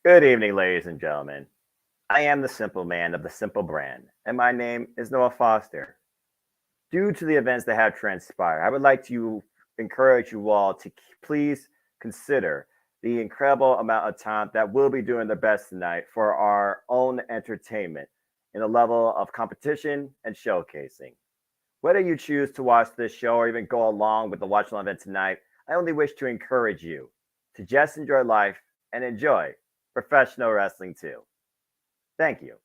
Good evening, ladies and gentlemen. I am the simple man of the simple brand, and my name is Noah Foster. Due to the events that have transpired, I would like to encourage you all to please consider the incredible amount of time that we'll be doing the best tonight for our own entertainment in a level of competition and showcasing. Whether you choose to watch this show or even go along with the watch along event tonight, I only wish to encourage you to just enjoy life and enjoy professional wrestling too. Thank you.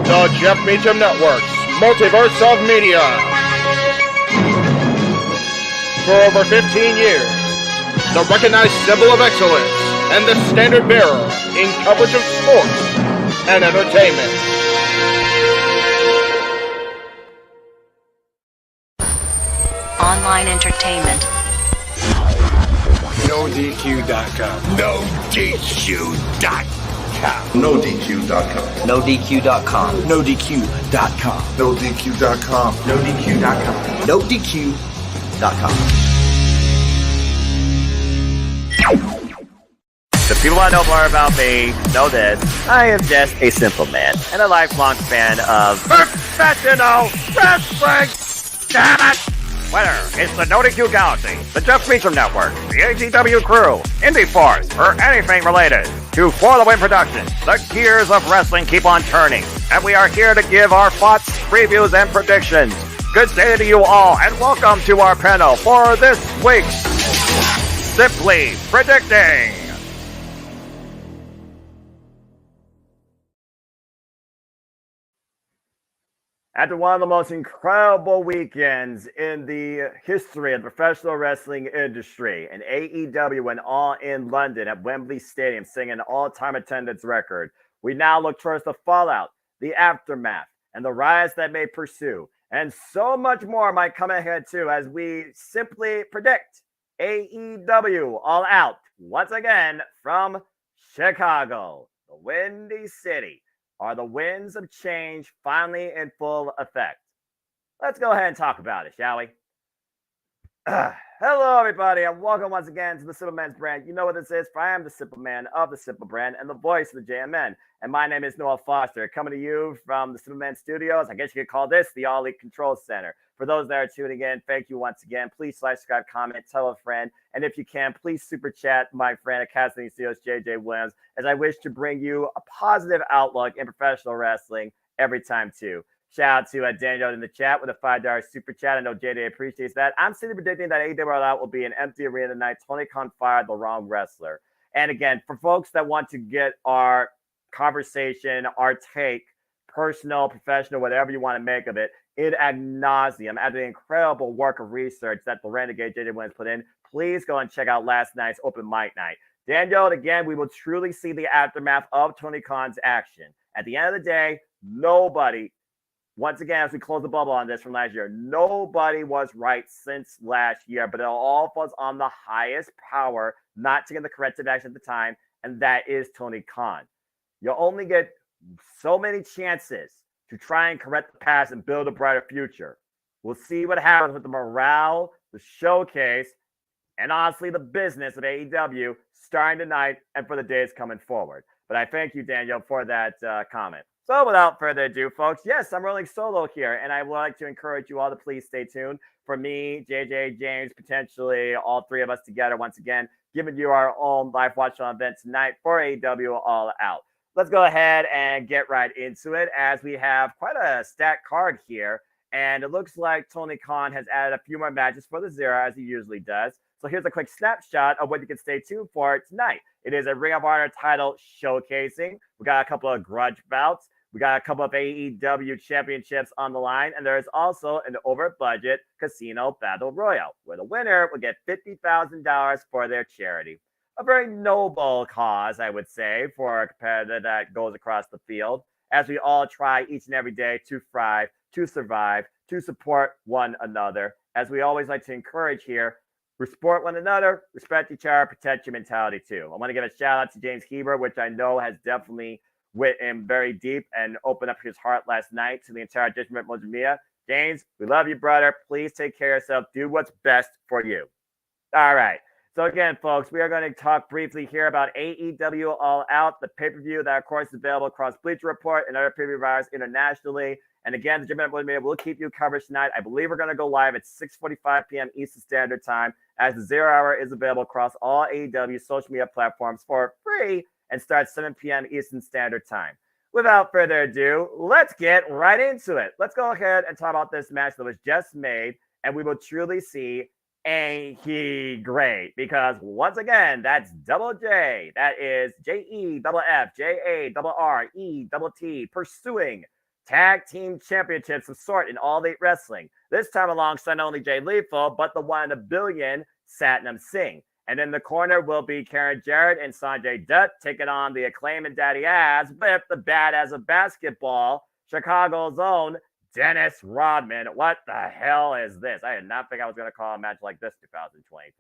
The Jeff Meacham Network's Multiverse of Media. For over 15 years, the recognized symbol of excellence and the standard bearer in coverage of sports and entertainment. Online entertainment. NoDQ.com. NoDQ.com. NoDQ.com. NoDQ.com. NoDQ.com. NoDQ.com. NoDQ.com. NoDQ.com. The people I know more about me know this. I am just a simple man and a lifelong fan of professional wrestling. Damn it! Whether it's the NoDQ Galaxy, the Jeff Meacham Network, the AEW crew, Indie Force, or anything related to For the Win Productions, the gears of wrestling keep on turning, and we are here to give our thoughts, previews, and predictions. Good day to you all, and welcome to our panel for this week's Simply Predicting. After one of the most incredible weekends in the history of the professional wrestling industry, and AEW went all in London at Wembley Stadium, setting an all-time attendance record, we now look towards the fallout, the aftermath, and the riots that may pursue. And so much more might come ahead too, as we simply predict AEW All Out once again from Chicago, the Windy City. Are the winds of change finally in full effect? Let's go ahead and talk about it, shall we? Hello, everybody, and welcome once again to the Simple Man's Brand. You know what this is, for I am the Simple Man of the Simple Brand and the voice of the JMN. And my name is Noah Foster, coming to you from the Simple Man Studios. I guess you could call this the All Elite Control Center. For those that are tuning in, thank you once again. Please like, subscribe, comment, tell a friend. And if you can, please super chat my friend at Casting Studios, JJ Williams, as I wish to bring you a positive outlook in professional wrestling every time, too. Shout out to Daniel in the chat with a $5 super chat. I know JJ appreciates that. I'm simply predicting that AEW All Out will be an empty arena tonight. Tony Khan fired the wrong wrestler. And again, for folks that want to get our conversation, our take, personal, professional, whatever you want to make of it, in ad nauseum, after the incredible work of research that the Renegade JJ Williams put in, please go and check out last night's open mic night. Daniel, again, we will truly see the aftermath of Tony Khan's action. At the end of the day, nobody, once again, as we close the bubble on this from last year, nobody was right since last year, but it all falls on the highest power not taking the corrective action at the time, and that is Tony Khan. You'll only get so many chances to try and correct the past and build a brighter future. We'll see what happens with the morale, the showcase, and honestly, the business of AEW starting tonight and for the days coming forward. But I thank you, Daniel, for that comment. So without further ado, folks, yes, I'm rolling solo here, and I would like to encourage you all to please stay tuned for me, JJ, James, potentially all three of us together once again, giving you our own live watch on event tonight for AEW All Out. Let's go ahead and get right into it, as we have quite a stacked card here, and it looks like Tony Khan has added a few more matches for the Zero, as he usually does. So here's a quick snapshot of what you can stay tuned for tonight. It is a Ring of Honor title showcasing. We got a couple of grudge bouts. We got a couple of AEW championships on the line, and there is also an over-budget casino battle royal, where the winner will get $50,000 for their charity. A very noble cause, I would say, for a competitor that goes across the field, as we all try each and every day to thrive, to survive, to support one another. As we always like to encourage here, respect one another, respect each other, protect your mentality too. I want to give a shout out to James Heber, which I know has definitely went in very deep and opened up his heart last night to the entire Judgment Mojamia. James, we love you, brother. Please take care of yourself. Do what's best for you. All right. So again, folks, we are going to talk briefly here about AEW All Out, the pay-per-view that, of course, is available across Bleacher Report and other pay-per-view providers internationally. And again, the Judgment Media will keep you covered tonight. I believe we're going to go live at 6:45 p.m. Eastern Standard Time, as the 0 hour is available across all AEW social media platforms for free and starts 7 p.m. Eastern Standard Time. Without further ado, let's get right into it. Let's go ahead and talk about this match that was just made, and we will truly see ain't he great, because once again, that's Double J. That is JEFFJARRETT pursuing tag team championships of sort in All Elite Wrestling. This time alongside not only Jay Lethal, but the one in a billion, Satnam Singh. And in the corner will be Karen Jarrett and Sanjay Dutt taking on the Acclaim and Daddy Ass with the bad as a basketball, Chicago's own Dennis Rodman. What the hell is this? I did not think I was going to call a match like this 2023.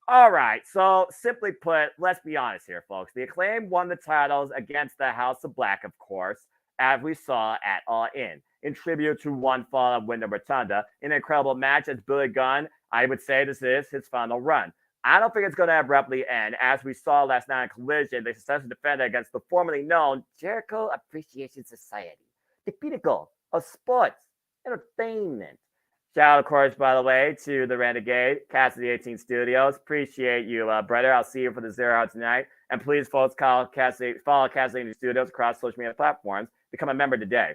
All right, so simply put, let's be honest here, folks. The Acclaim won the titles against the House of Black, of course, as we saw at All In tribute to one fall of Wyndham Rotunda. An incredible match as Billy Gunn, I would say this is his final run. I don't think it's going to abruptly end. As we saw last night in Collision, they successfully defended against the formerly known Jericho Appreciation Society, the pinnacle of sports entertainment. Shout out, of course, by the way, to the Renegade, Cassidy 18 Studios. Appreciate you, brother. I'll see you for the 0 hour tonight. And please, folks, follow Cassidy 18 Studios across social media platforms. Become a member today.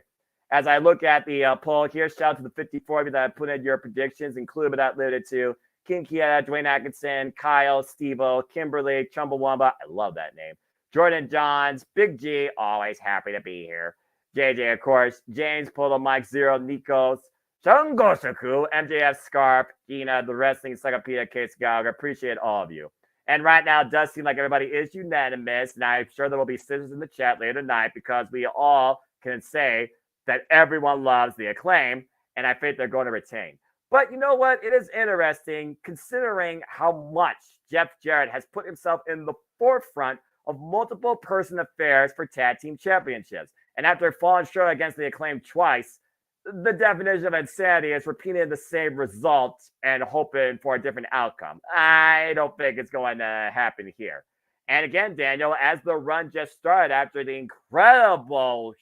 As I look at the poll here, shout out to the 54 of you that put in your predictions, including but not limited to King Kieta, Dwayne Atkinson, Kyle, Steve-O, Kimberly, Chumbawamba. I love that name. Jordan Johns, Big G, always happy to be here. JJ, of course, James, Polo Mike, Zero, Nikos, Shungosaku, MJF, Scarp, Gina, the Wrestling Encyclopedia, Case Gallagher. Appreciate all of you. And right now, it does seem like everybody is unanimous, and I'm sure there will be scissors in the chat later tonight, because we all can say that everyone loves the Acclaim, and I think they're going to retain. But you know what? It is interesting considering how much Jeff Jarrett has put himself in the forefront of multiple person affairs for tag team championships. And after falling short against the Acclaim twice, the definition of insanity is repeating the same result and hoping for a different outcome. I don't think it's going to happen here. And again, Daniel, as the run just started after the incredible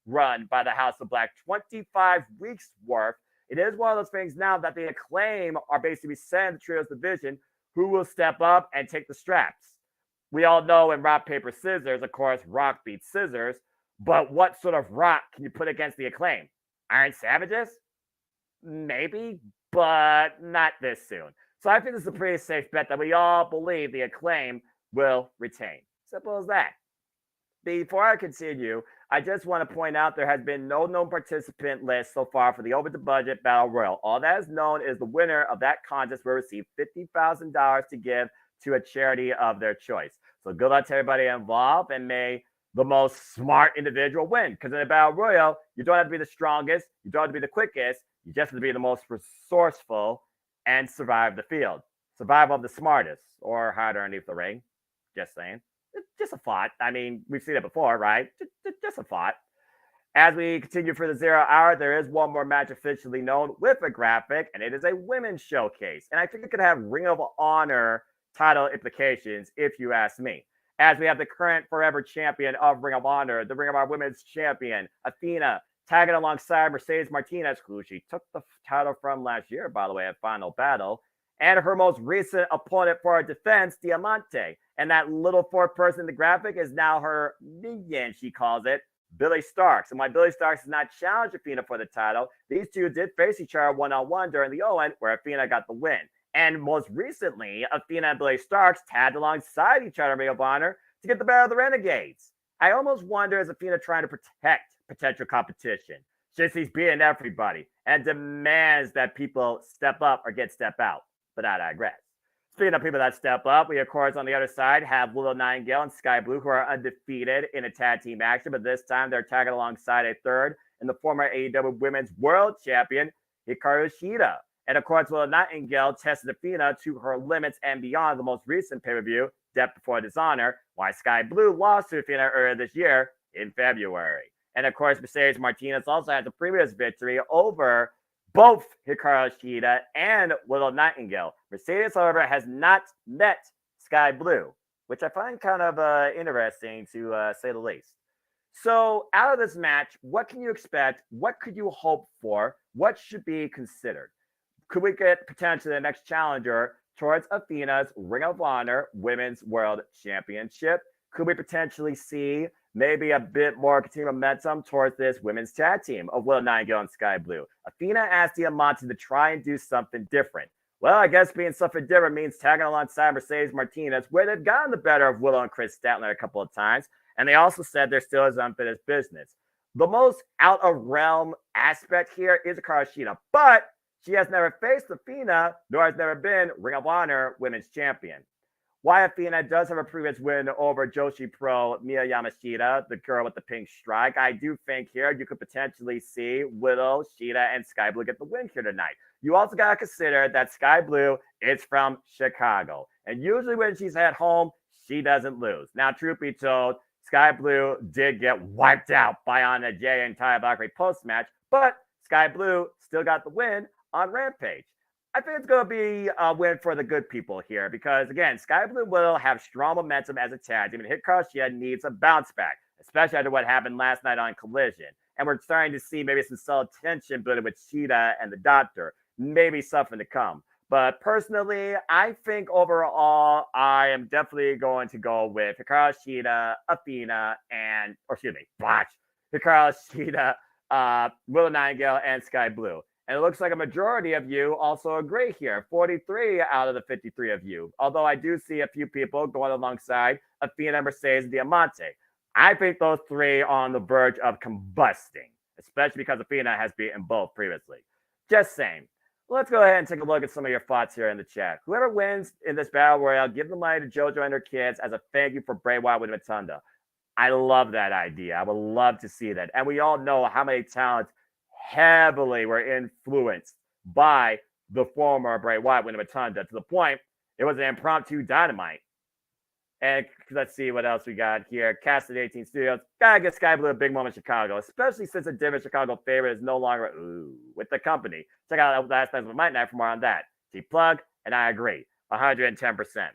run by the House of Black, 25 weeks worth, it is one of those things now that the Acclaim are basically saying the Trios division who will step up and take the straps. We all know in rock, paper, scissors, of course, rock beats scissors. But what sort of rock can you put against the Acclaim? Iron Savages? Maybe, but not this soon. So I think this is a pretty safe bet that we all believe the Acclaim will retain. Simple as that. Before I continue, I just want to point out there has been no known participant list so far for the Over the Budget Battle Royal. All that is known is the winner of that contest will receive $50,000 to give to a charity of their choice. So good luck to everybody involved, and may the most smart individual win. Because in a Battle Royal, you don't have to be the strongest, you don't have to be the quickest, you just have to be the most resourceful and survive the field. Survival of the smartest, or hide underneath the ring. Just saying. Just a thought. I mean, we've seen it before, right? Just a thought. As we continue for the 0 hour, there is one more match officially known with a graphic, and it is a women's showcase. And I think it could have Ring of Honor title implications, if you ask me. As we have the current forever champion of Ring of Honor, the Ring of Honor Women's Champion, Athena, tagging alongside Mercedes Martinez, who she took the title from last year, by the way, at Final Battle, and her most recent opponent for her defense, Diamante. And that little fourth person in the graphic is now her minion, she calls it, Billy Starks. And while Billy Starks has not challenged Athena for the title, these two did face each other one-on-one during the Owen, where Athena got the win. And most recently, Athena and Billy Starks tagged alongside each other in Ring of Honor to get the Battle of the Renegades. I almost wonder, is Athena trying to protect potential competition? Since he's beating everybody and demands that people step up or get step out. But I digress. Speaking of people that step up, we, of course, on the other side have Willow Nightingale and Sky Blue, who are undefeated in a tag team action, but this time they're tagging alongside a third and the former AEW Women's World Champion, Hikaru Shida. And of course, Willow Nightingale tested Athena to her limits and beyond the most recent pay-per-view, Death Before Dishonor, while Sky Blue lost to Athena earlier this year in February. And of course, Mercedes Martinez also had the previous victory over both Hikaru Shida and Willow Nightingale. Mercedes, however, has not met Sky Blue, which I find kind of interesting to say the least. So out of this match, what can you expect? What could you hope for? What should be considered? Could we get potentially the next challenger towards Athena's Ring of Honor Women's World Championship? Could we potentially see maybe a bit more continued momentum towards this women's tag team of Willow Nightingale and Sky Blue? Athena asked Diamante to try and do something different. Well, I guess being something different means tagging alongside Mercedes Martinez, where they've gotten the better of Willow and Chris Statler a couple of times, and they also said there still is unfinished business. The most out of realm aspect here is Hikaru Shida, but she has never faced Athena, nor has never been Ring of Honor Women's Champion. Why Athena does have a previous win over Joshi Pro Miya Yamashita, the girl with the pink strike, I do think here you could potentially see Willow, Shida, and Sky Blue get the win here tonight. You also got to consider that Sky Blue is from Chicago. And usually when she's at home, she doesn't lose. Now, truth be told, Sky Blue did get wiped out by Anna Jay and Taya Valkyrie post-match, but Sky Blue still got the win on Rampage. I think it's going to be a win for the good people here because, again, Sky Blue will have strong momentum as a tag team, and Hikaru Shida needs a bounce back, especially after what happened last night on Collision. And we're starting to see maybe some subtle tension building with Shida and the Doctor, maybe something to come. But personally, I think overall, I am definitely going to go with Hikaru Shida, Athena, and, Hikaru Shida, Willow Nightingale, and Sky Blue. And it looks like a majority of you also agree here. 43 out of the 53 of you. Although I do see a few people going alongside Athena, Mercedes, and Diamante. I think those three are on the verge of combusting, especially because Athena has beaten both previously. Just saying. Let's go ahead and take a look at some of your thoughts here in the chat. Whoever wins in this battle royale, give the money to JoJo and her kids as a thank you for Bray Wyatt with Matunda. I love that idea. I would love to see that. And we all know how many talents heavily were influenced by the former Bray Wyatt with Matunda to the point it was an impromptu Dynamite. And let's see what else we got here. Cast at 18 Studios. Gotta get Sky Blue a big moment in Chicago, especially since a different Chicago favorite is no longer with the company. Check out last night's Might Night for more on that. T-Plug, and I agree. 110%.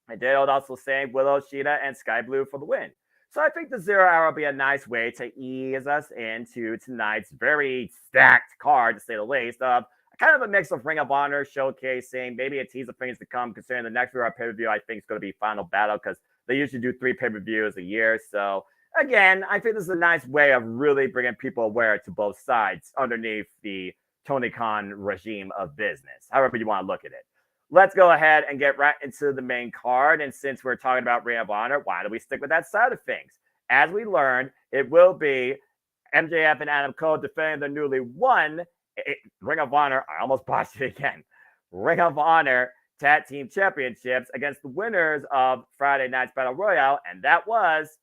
And Dale also saying Willow, Shida, and Sky Blue for the win. So I think the 0 hour will be a nice way to ease us into tonight's very stacked card, to say the least, of kind of a mix of Ring of Honor showcasing, maybe a tease of things to come, considering the next Raw pay-per-view I think is going to be Final Battle because they usually do 3 pay-per-views a year. So again, I think this is a nice way of really bringing people aware to both sides underneath the Tony Khan regime of business, however you want to look at it. Let's go ahead and get right into the main card. And since we're talking about Ring of Honor, why do we stick with that side of things? As we learned, it will be MJF and Adam Cole defending the newly won Ring of Honor. I almost botched it again. Ring of Honor Tag Team Championships against the winners of Friday night's Battle Royale. And that was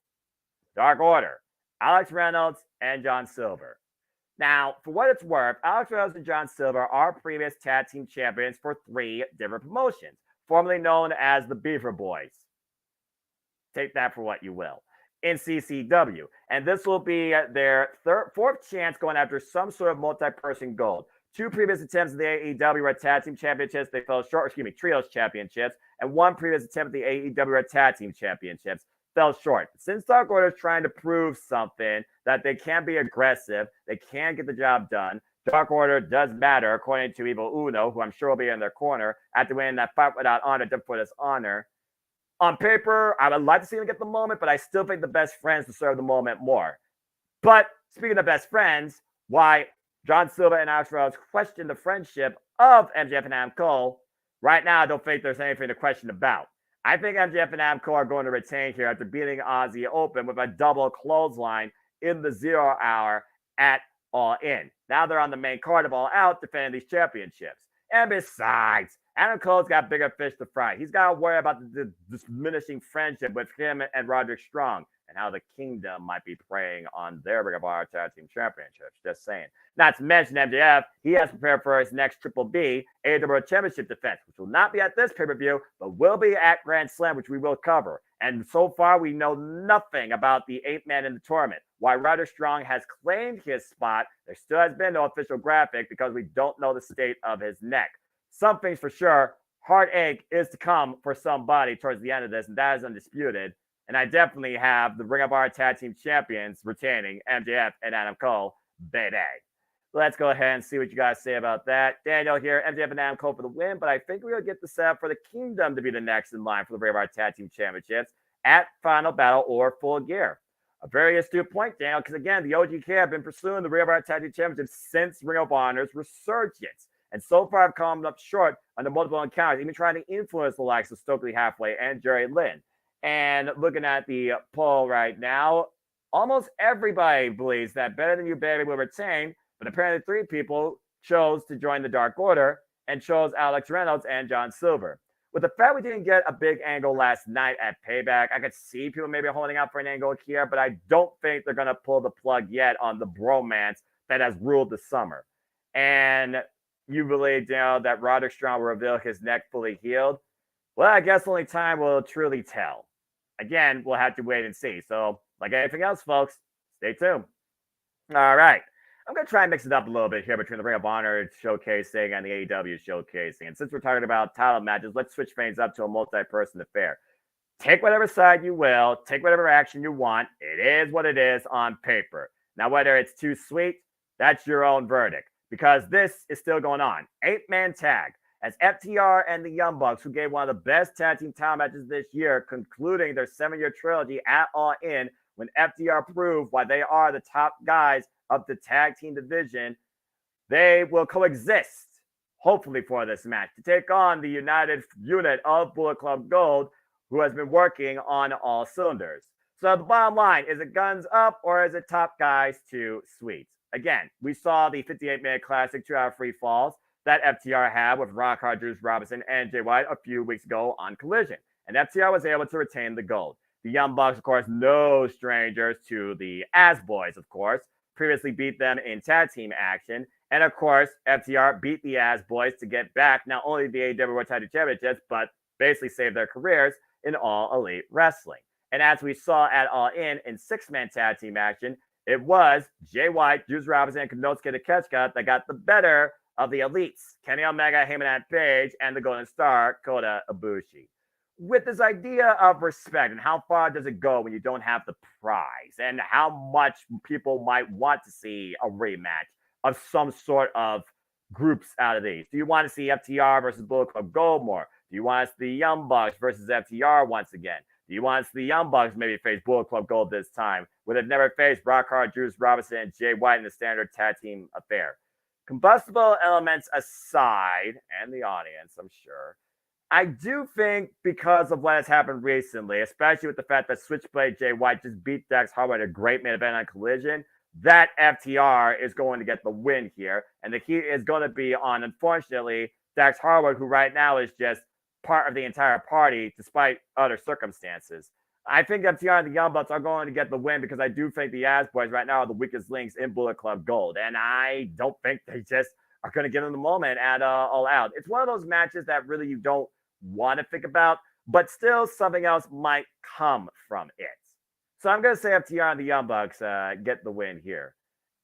Dark Order, Alex Reynolds and John Silver. Now, for what it's worth, Alex Reynolds and John Silver are previous tag team champions for 3 different promotions, formerly known as the Beaver Boys. Take that for what you will. In CCW. And this will be their 4th chance going after some sort of multi-person gold. 2 previous attempts at the AEW were tag team championships. They fell short, trios championships. And 1 previous attempt at the AEW were tag team championships. Fell short. Since Dark Order is trying to prove something, that they can be aggressive, they can get the job done, Dark Order does matter, according to Evil Uno, who I'm sure will be in their corner, after winning that fight without honor, for this honor. On paper, I would like to see them get the moment, but I still think the best friends deserve the moment more. But speaking of best friends, why John Silver and Alex Reynolds question the friendship of MJF and Adam Cole, right now I don't think there's anything to question about. I think MJF and Adam Cole are going to retain here after beating Aussie Open with a double clothesline in the 0 hour at All In. Now they're on the main card of All Out defending these championships. And besides, Adam Cole's got bigger fish to fry. He's got to worry about the diminishing friendship with him and Roderick Strong and how the Kingdom might be preying on their Ring of Honor Tag Team Championships. Just saying. Not to mention MJF, he has prepared for his next Triple B AEW Championship defense, which will not be at this pay-per-view, but will be at Grand Slam, which we will cover. And so far, we know nothing about the 8-man in the tournament. While Roderick Strong has claimed his spot, there still has been no official graphic because we don't know the state of his neck. Something's for sure, heartache is to come for somebody towards the end of this, and that is undisputed. And I definitely have the Ring of Honor Tag Team Champions retaining MJF and Adam Cole, baby. Let's go ahead and see what you guys say about that. Daniel here, MJF and Adam Cole for the win, but I think we'll get the setup for the Kingdom to be the next in line for the Ring of Honor Tag Team Championships at Final Battle or Full Gear. A very astute point, Daniel, because again, the OGK have been pursuing the Ring of Honor Tag Team Championships since Ring of Honor's resurgence. And so far, I've come up short on the multiple encounters, even trying to influence the likes of Stokely Halfway and Jerry Lynn. And looking at the poll right now, almost everybody believes that Better Than You Baby will retain, but apparently 3 people chose to join the Dark Order and chose Alex Reynolds and John Silver. With the fact we didn't get a big angle last night at Payback, I could see people maybe holding out for an angle here, but I don't think they're going to pull the plug yet on the bromance that has ruled the summer. And you believe, Daniel, that Roderick Strong will reveal his neck fully healed? Well, I guess only time will truly tell. Again, we'll have to wait and see. So, like anything else, folks, stay tuned. All right. I'm going to try and mix it up a little bit here between the Ring of Honor showcasing and the AEW showcasing. And since we're talking about title matches, let's switch things up to a multi-person affair. Take whatever side you will. Take whatever action you want. It is what it is on paper. Now, whether it's too sweet, that's your own verdict. Because this is still going on. 8-man tag. As FTR and the Young Bucks, who gave one of the best tag team title matches this year, concluding their 7-year trilogy at All In, when FTR proved why they are the top guys of the tag team division, they will coexist, hopefully, for this match to take on the united unit of Bullet Club Gold, who has been working on all cylinders. So the bottom line, is it guns up or is it top guys too sweet? Again, we saw the 58-minute classic 2 out of 3 falls that FTR had with Rock Hard, Juice Robinson, and Jay White a few weeks ago on Collision. And FTR was able to retain the gold. The Young Bucks, of course, no strangers to the As Boys, of course, previously beat them in tag team action. And, of course, FTR beat the As Boys to get back not only the AEW World Tag Team Championships, but basically save their careers in All Elite Wrestling. And as we saw at All In 6-man tag team action, it was Jay White, Juice Robinson, and Konosuke Takeshita that got the better of the elites, Kenny Omega, Heyman Page, and the Golden Star, Kota Ibushi. With this idea of respect and how far does it go when you don't have the prize, and how much people might want to see a rematch of some sort of groups out of these. Do you want to see FTR versus Bullet Club Gold more? Do you want to see the Young Bucks versus FTR once again? Do you want to see the Young Bucks maybe face Bullet Club Gold this time, where they've never faced Brock Hart, Juice Robinson, and Jay White in the standard tag team affair? Combustible elements aside, and the audience, I'm sure, I do think because of what has happened recently, especially with the fact that Switchblade Jay White just beat Dax Harwood in a great main event on Collision, that FTR is going to get the win here. And the heat is going to be on, unfortunately, Dax Harwood, who right now is just part of the entire party despite other circumstances. I think FTR and the Young Bucks are going to get the win because I do think the As Boys right now are the weakest links in Bullet Club Gold. And I don't think they just are going to get in the moment at All Out. It's one of those matches that really you don't want to think about, but still something else might come from it. So I'm going to say FTR and the Young Bucks get the win here.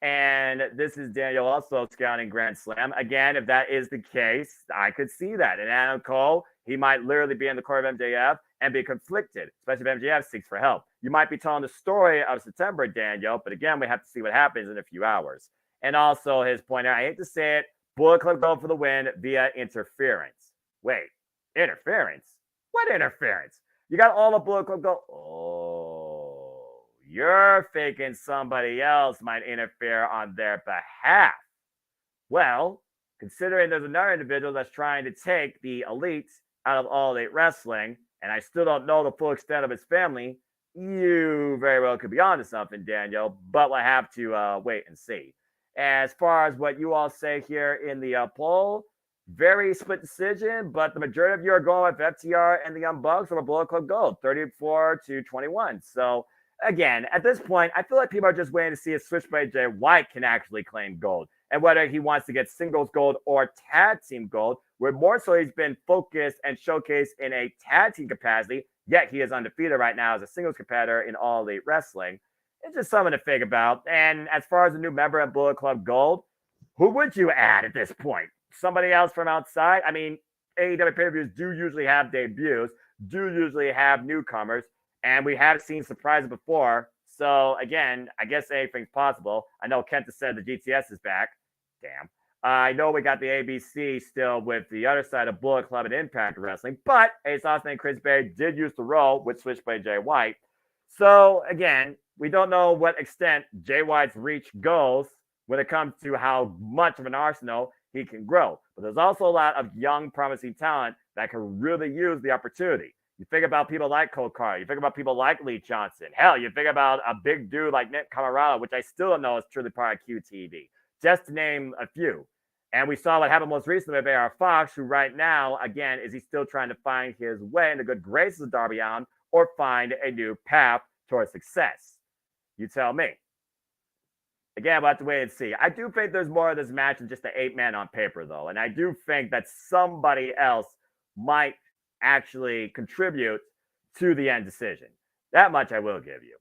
And this is Daniel also scouting Grand Slam. Again, if that is the case, I could see that. And Adam Cole, he might literally be in the court of MJF and be conflicted, especially if MJF seeks for help. You might be telling the story of September, Daniel, but again, we have to see what happens in a few hours. And also his point, I hate to say it, Bullet Club Gold for the win via interference. Wait, interference? What interference? You got all the Bullet Club Gold. Oh, you're thinking somebody else might interfere on their behalf. Well, considering there's another individual that's trying to take the elites out of All Elite Wrestling, and I still don't know the full extent of his family, you very well could be onto something, Daniel, but we'll have to wait and see. As far as what you all say here in the poll, very split decision, but the majority of you are going with FTR and the Young Bucks over Bullet Club Gold, 34-21. So, again, at this point, I feel like people are just waiting to see if Switchblade Jay White can actually claim gold and whether he wants to get singles gold or tag team gold, where more so he's been focused and showcased in a tag team capacity, yet he is undefeated right now as a singles competitor in All Elite Wrestling. It's just something to think about. And as far as a new member at Bullet Club Gold, who would you add at this point? Somebody else from outside? I mean, AEW pay-per-views do usually have debuts, do usually have newcomers, and we have seen surprises before. So, again, I guess anything's possible. I know Kenta said the GTS is back. Damn. I know we got the ABC still with the other side of Bullet Club and Impact Wrestling, but Ace Austin and Chris Berry did use the role with Switchblade Jay White. So, again, we don't know what extent Jay White's reach goes when it comes to how much of an arsenal he can grow. But there's also a lot of young, promising talent that can really use the opportunity. You think about people like Cole Carter. You think about people like Lee Johnson. Hell, you think about a big dude like Nick Camarado, which I still don't know is truly part of QTV, just to name a few. And we saw what happened most recently with AR Fox, who right now, again, is he still trying to find his way in the good graces of Darby Allin or find a new path towards success? You tell me. Again, we'll have to wait and see. I do think there's more of this match than just the 8-man on paper, though. And I do think that somebody else might actually contribute to the end decision. That much I will give you.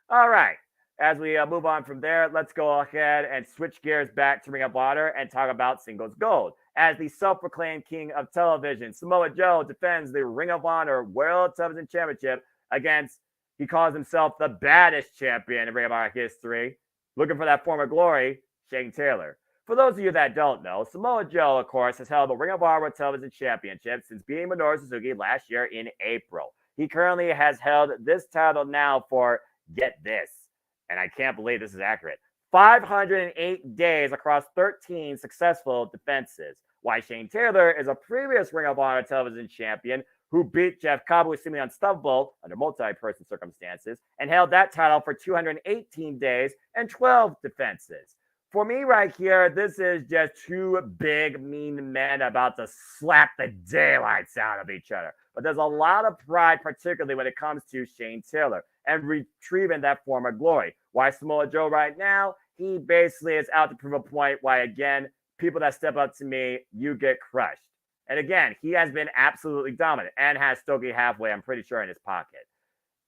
All right. As we move on from there, let's go ahead and switch gears back to Ring of Honor and talk about Singles Gold. As the self-proclaimed king of television, Samoa Joe defends the Ring of Honor World Television Championship against, he calls himself the baddest champion in Ring of Honor history, looking for that former glory, Shane Taylor. For those of you that don't know, Samoa Joe, of course, has held the Ring of Honor Television Championship since beating Minoru Suzuki last year in April. He currently has held this title now for, get this, and I can't believe this is accurate, 508 days across 13 successful defenses. While Shane Taylor is a previous Ring of Honor Television champion who beat Jeff Cobb, who was seemingly unstoppable under multi-person circumstances, and held that title for 218 days and 12 defenses. For me right here, this is just two big, mean men about to slap the daylights out of each other. But there's a lot of pride, particularly when it comes to Shane Taylor and retrieving that former glory. Why Samoa Joe right now, he basically is out to prove a point why, again, people that step up to me, you get crushed. And again, he has been absolutely dominant and has Stokely halfway, I'm pretty sure, in his pocket.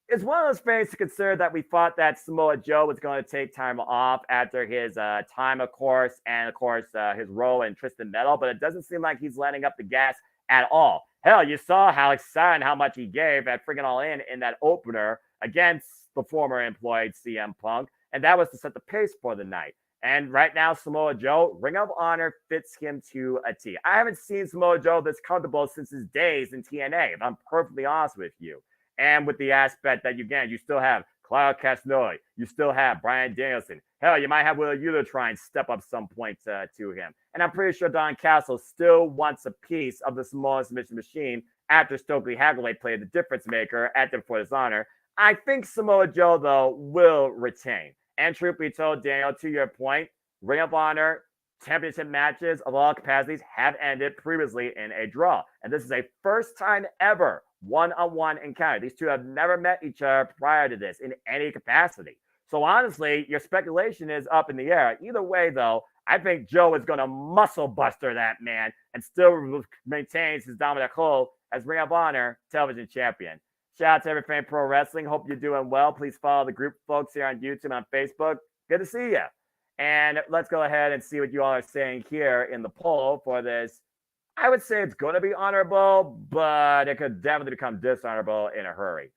It's one of those things to consider that we thought that Samoa Joe was going to take time off after his time, of course, and, of course, his role in Tristan Metal, but it doesn't seem like he's letting up the gas at all. Hell, you saw how excited, how much he gave at freaking All In that opener against the former employed CM Punk, and that was to set the pace for the night. And right now, Samoa Joe, Ring of Honor fits him to a T. I haven't seen Samoa Joe this comfortable since his days in TNA, if I'm perfectly honest with you. And with the aspect that, again, you still have Claudio Castagnoli, you still have Bryan Danielson. Hell, you might have Wheeler Yuta try and step up some point to him. And I'm pretty sure Don Castle still wants a piece of the Samoa submission machine after Stokely Hathaway played the difference maker at the For His Honor. I think Samoa Joe, though, will retain. And truth be told, Daniel, to your point, Ring of Honor championship matches of all capacities have ended previously in a draw. And this is a first time ever one-on-one encounter. These two have never met each other prior to this in any capacity. So honestly, your speculation is up in the air. Either way, though, I think Joe is going to muscle buster that man and still maintains his dominant hold as Ring of Honor television champion. Shout out to Everything Pro Wrestling. Hope you're doing well. Please follow the group folks here on YouTube and on Facebook. Good to see you. And let's go ahead and see what you all are saying here in the poll for this. I would say it's going to be honorable, but it could definitely become dishonorable in a hurry.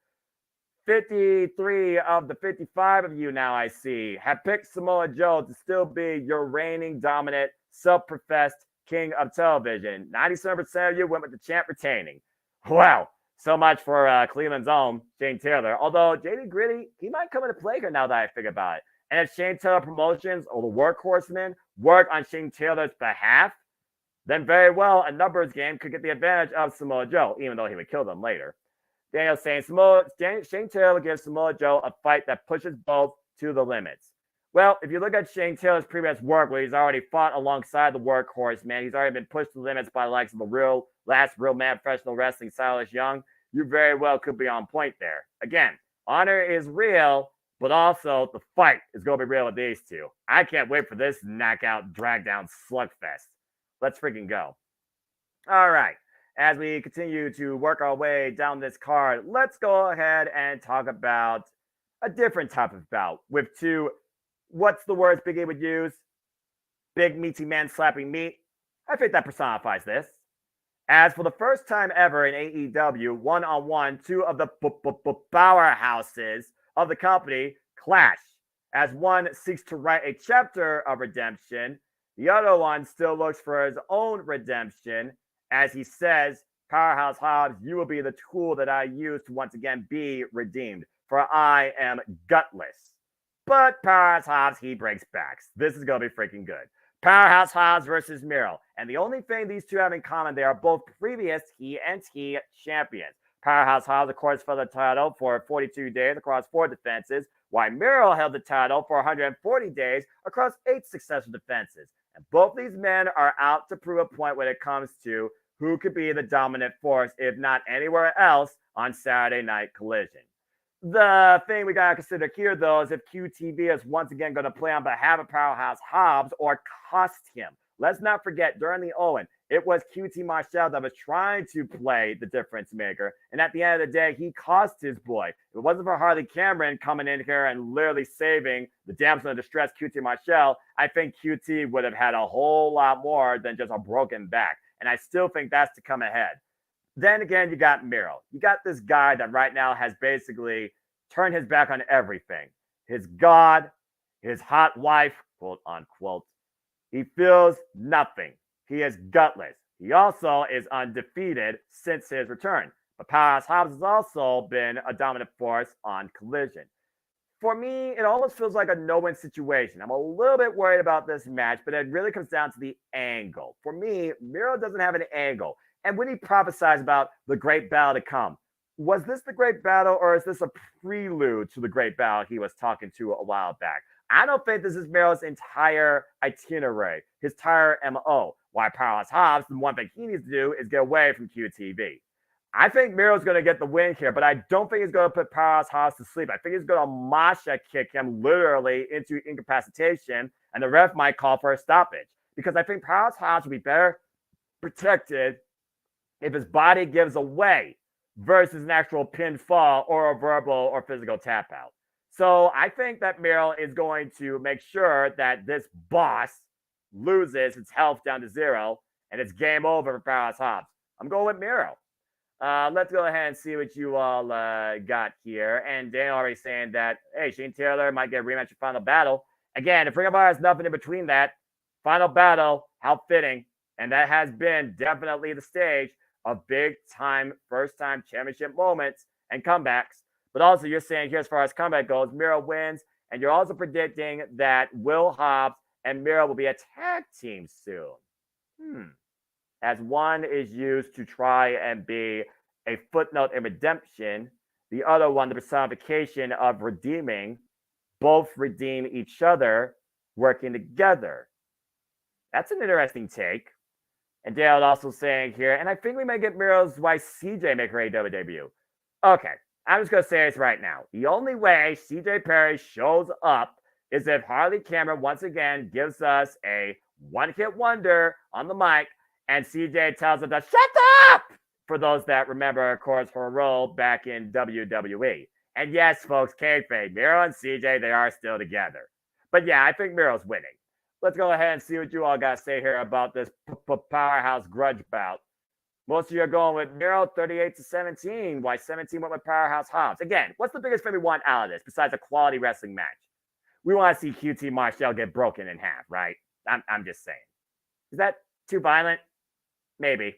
53 of the 55 of you now I see have picked Samoa Joe to still be your reigning dominant, self-professed king of television. 97% of you went with the champ retaining. Wow. So much for Cleveland's own Shane Taylor. Although JD Gritty, he might come into play here now that I think about it. And if Shane Taylor Promotions or the Workhorsemen work on Shane Taylor's behalf, then very well a numbers game could get the advantage of Samoa Joe, even though he would kill them later. Daniel saying Shane Taylor gives Samoa Joe a fight that pushes both to the limits. Well, if you look at Shane Taylor's previous work, where he's already fought alongside the workhorse, man, he's already been pushed to the limits by the likes of the last real man professional wrestling, Silas Young. You very well could be on point there. Again, honor is real, but also the fight is going to be real with these two. I can't wait for this knockout, drag down slugfest. Let's freaking go. All right. As we continue to work our way down this card, let's go ahead and talk about a different type of bout with two, what's the words Big E would use? Big meaty man slapping meat. I think that personifies this. As for the first time ever in AEW, one-on-one, two of the powerhouses of the company clash. As one seeks to write a chapter of redemption, the other one still looks for his own redemption. As he says, Powerhouse Hobbs, you will be the tool that I use to once again be redeemed, for I am gutless. But Powerhouse Hobbs, he breaks backs. This is going to be freaking good. Powerhouse Hobbs versus Miro. And the only thing these two have in common, they are both previous He and He champions. Powerhouse Hobbs, of course, for the title for 42 days across 4 defenses, while Miro held the title for 140 days across 8 successful defenses. And both these men are out to prove a point when it comes to who could be the dominant force, if not anywhere else, on Saturday Night Collision. The thing we got to consider here, though, is if QTV is once again going to play on behalf of Powerhouse Hobbs or cost him. Let's not forget, during the Owen, it was QT Marshall that was trying to play the difference maker. And at the end of the day, he cost his boy. If it wasn't for Harley Cameron coming in here and literally saving the damsel in distress, QT Marshall, I think QT would have had a whole lot more than just a broken back. And I still think that's to come ahead. Then again, you got Miro. You got this guy that right now has basically turned his back on everything. His God, his hot wife, quote unquote. He feels nothing. He is gutless. He also is undefeated since his return. But Powerhouse Hobbs has also been a dominant force on Collision. For me, it almost feels like a no-win situation. I'm a little bit worried about this match, but it really comes down to the angle. For me, Miro doesn't have an angle. And when he prophesies about the great battle to come, was this the great battle or is this a prelude to the great battle he was talking to a while back? I don't think this is Miro's entire itinerary, his entire MO. Why Powerhouse Hobbs, the one thing he needs to do is get away from QTV. I think Miro's going to get the win here, but I don't think he's going to put Powerhouse Hobbs to sleep. I think he's going to Masha kick him literally into incapacitation, and the ref might call for a stoppage. Because I think Powerhouse Hobbs will be better protected if his body gives away versus an actual pinfall or a verbal or physical tap out. So I think that Miro is going to make sure that this boss loses its health down to 0 and it's game over for Powerhouse Hobbs. I'm going with Miro. Let's go ahead and see what you all got here. And Daniel already saying that, hey, Shane Taylor might get a rematch of Final Battle. Again, if Ring of Honor has nothing in between that, Final Battle, how fitting. And that has been definitely the stage of big-time, first-time championship moments and comebacks. But also, you're saying here, as far as comeback goes, Miro wins. And you're also predicting that Will Hobbs and Miro will be a tag team soon. As one is used to try and be a footnote in redemption, the other one, the personification of redeeming, both redeem each other, working together. That's an interesting take. And Dale also saying here, and I think we may get Miro's wife CJ make her AEW debut. Okay, I'm just going to say this right now. The only way CJ Perry shows up is if Harley Cameron once again gives us a one-hit wonder on the mic, and CJ tells him to shut up! For those that remember, of course, her role back in WWE. And yes, folks, kayfabe, Miro and CJ, they are still together. But yeah, I think Miro's winning. Let's go ahead and see what you all got to say here about this Powerhouse grudge bout. Most of you are going with Miro 38-17, while 17 went with Powerhouse Hobbs. Again, what's the biggest thing we want out of this besides a quality wrestling match? We want to see QT Marshall get broken in half, right? I'm just saying. Is that too violent? Maybe.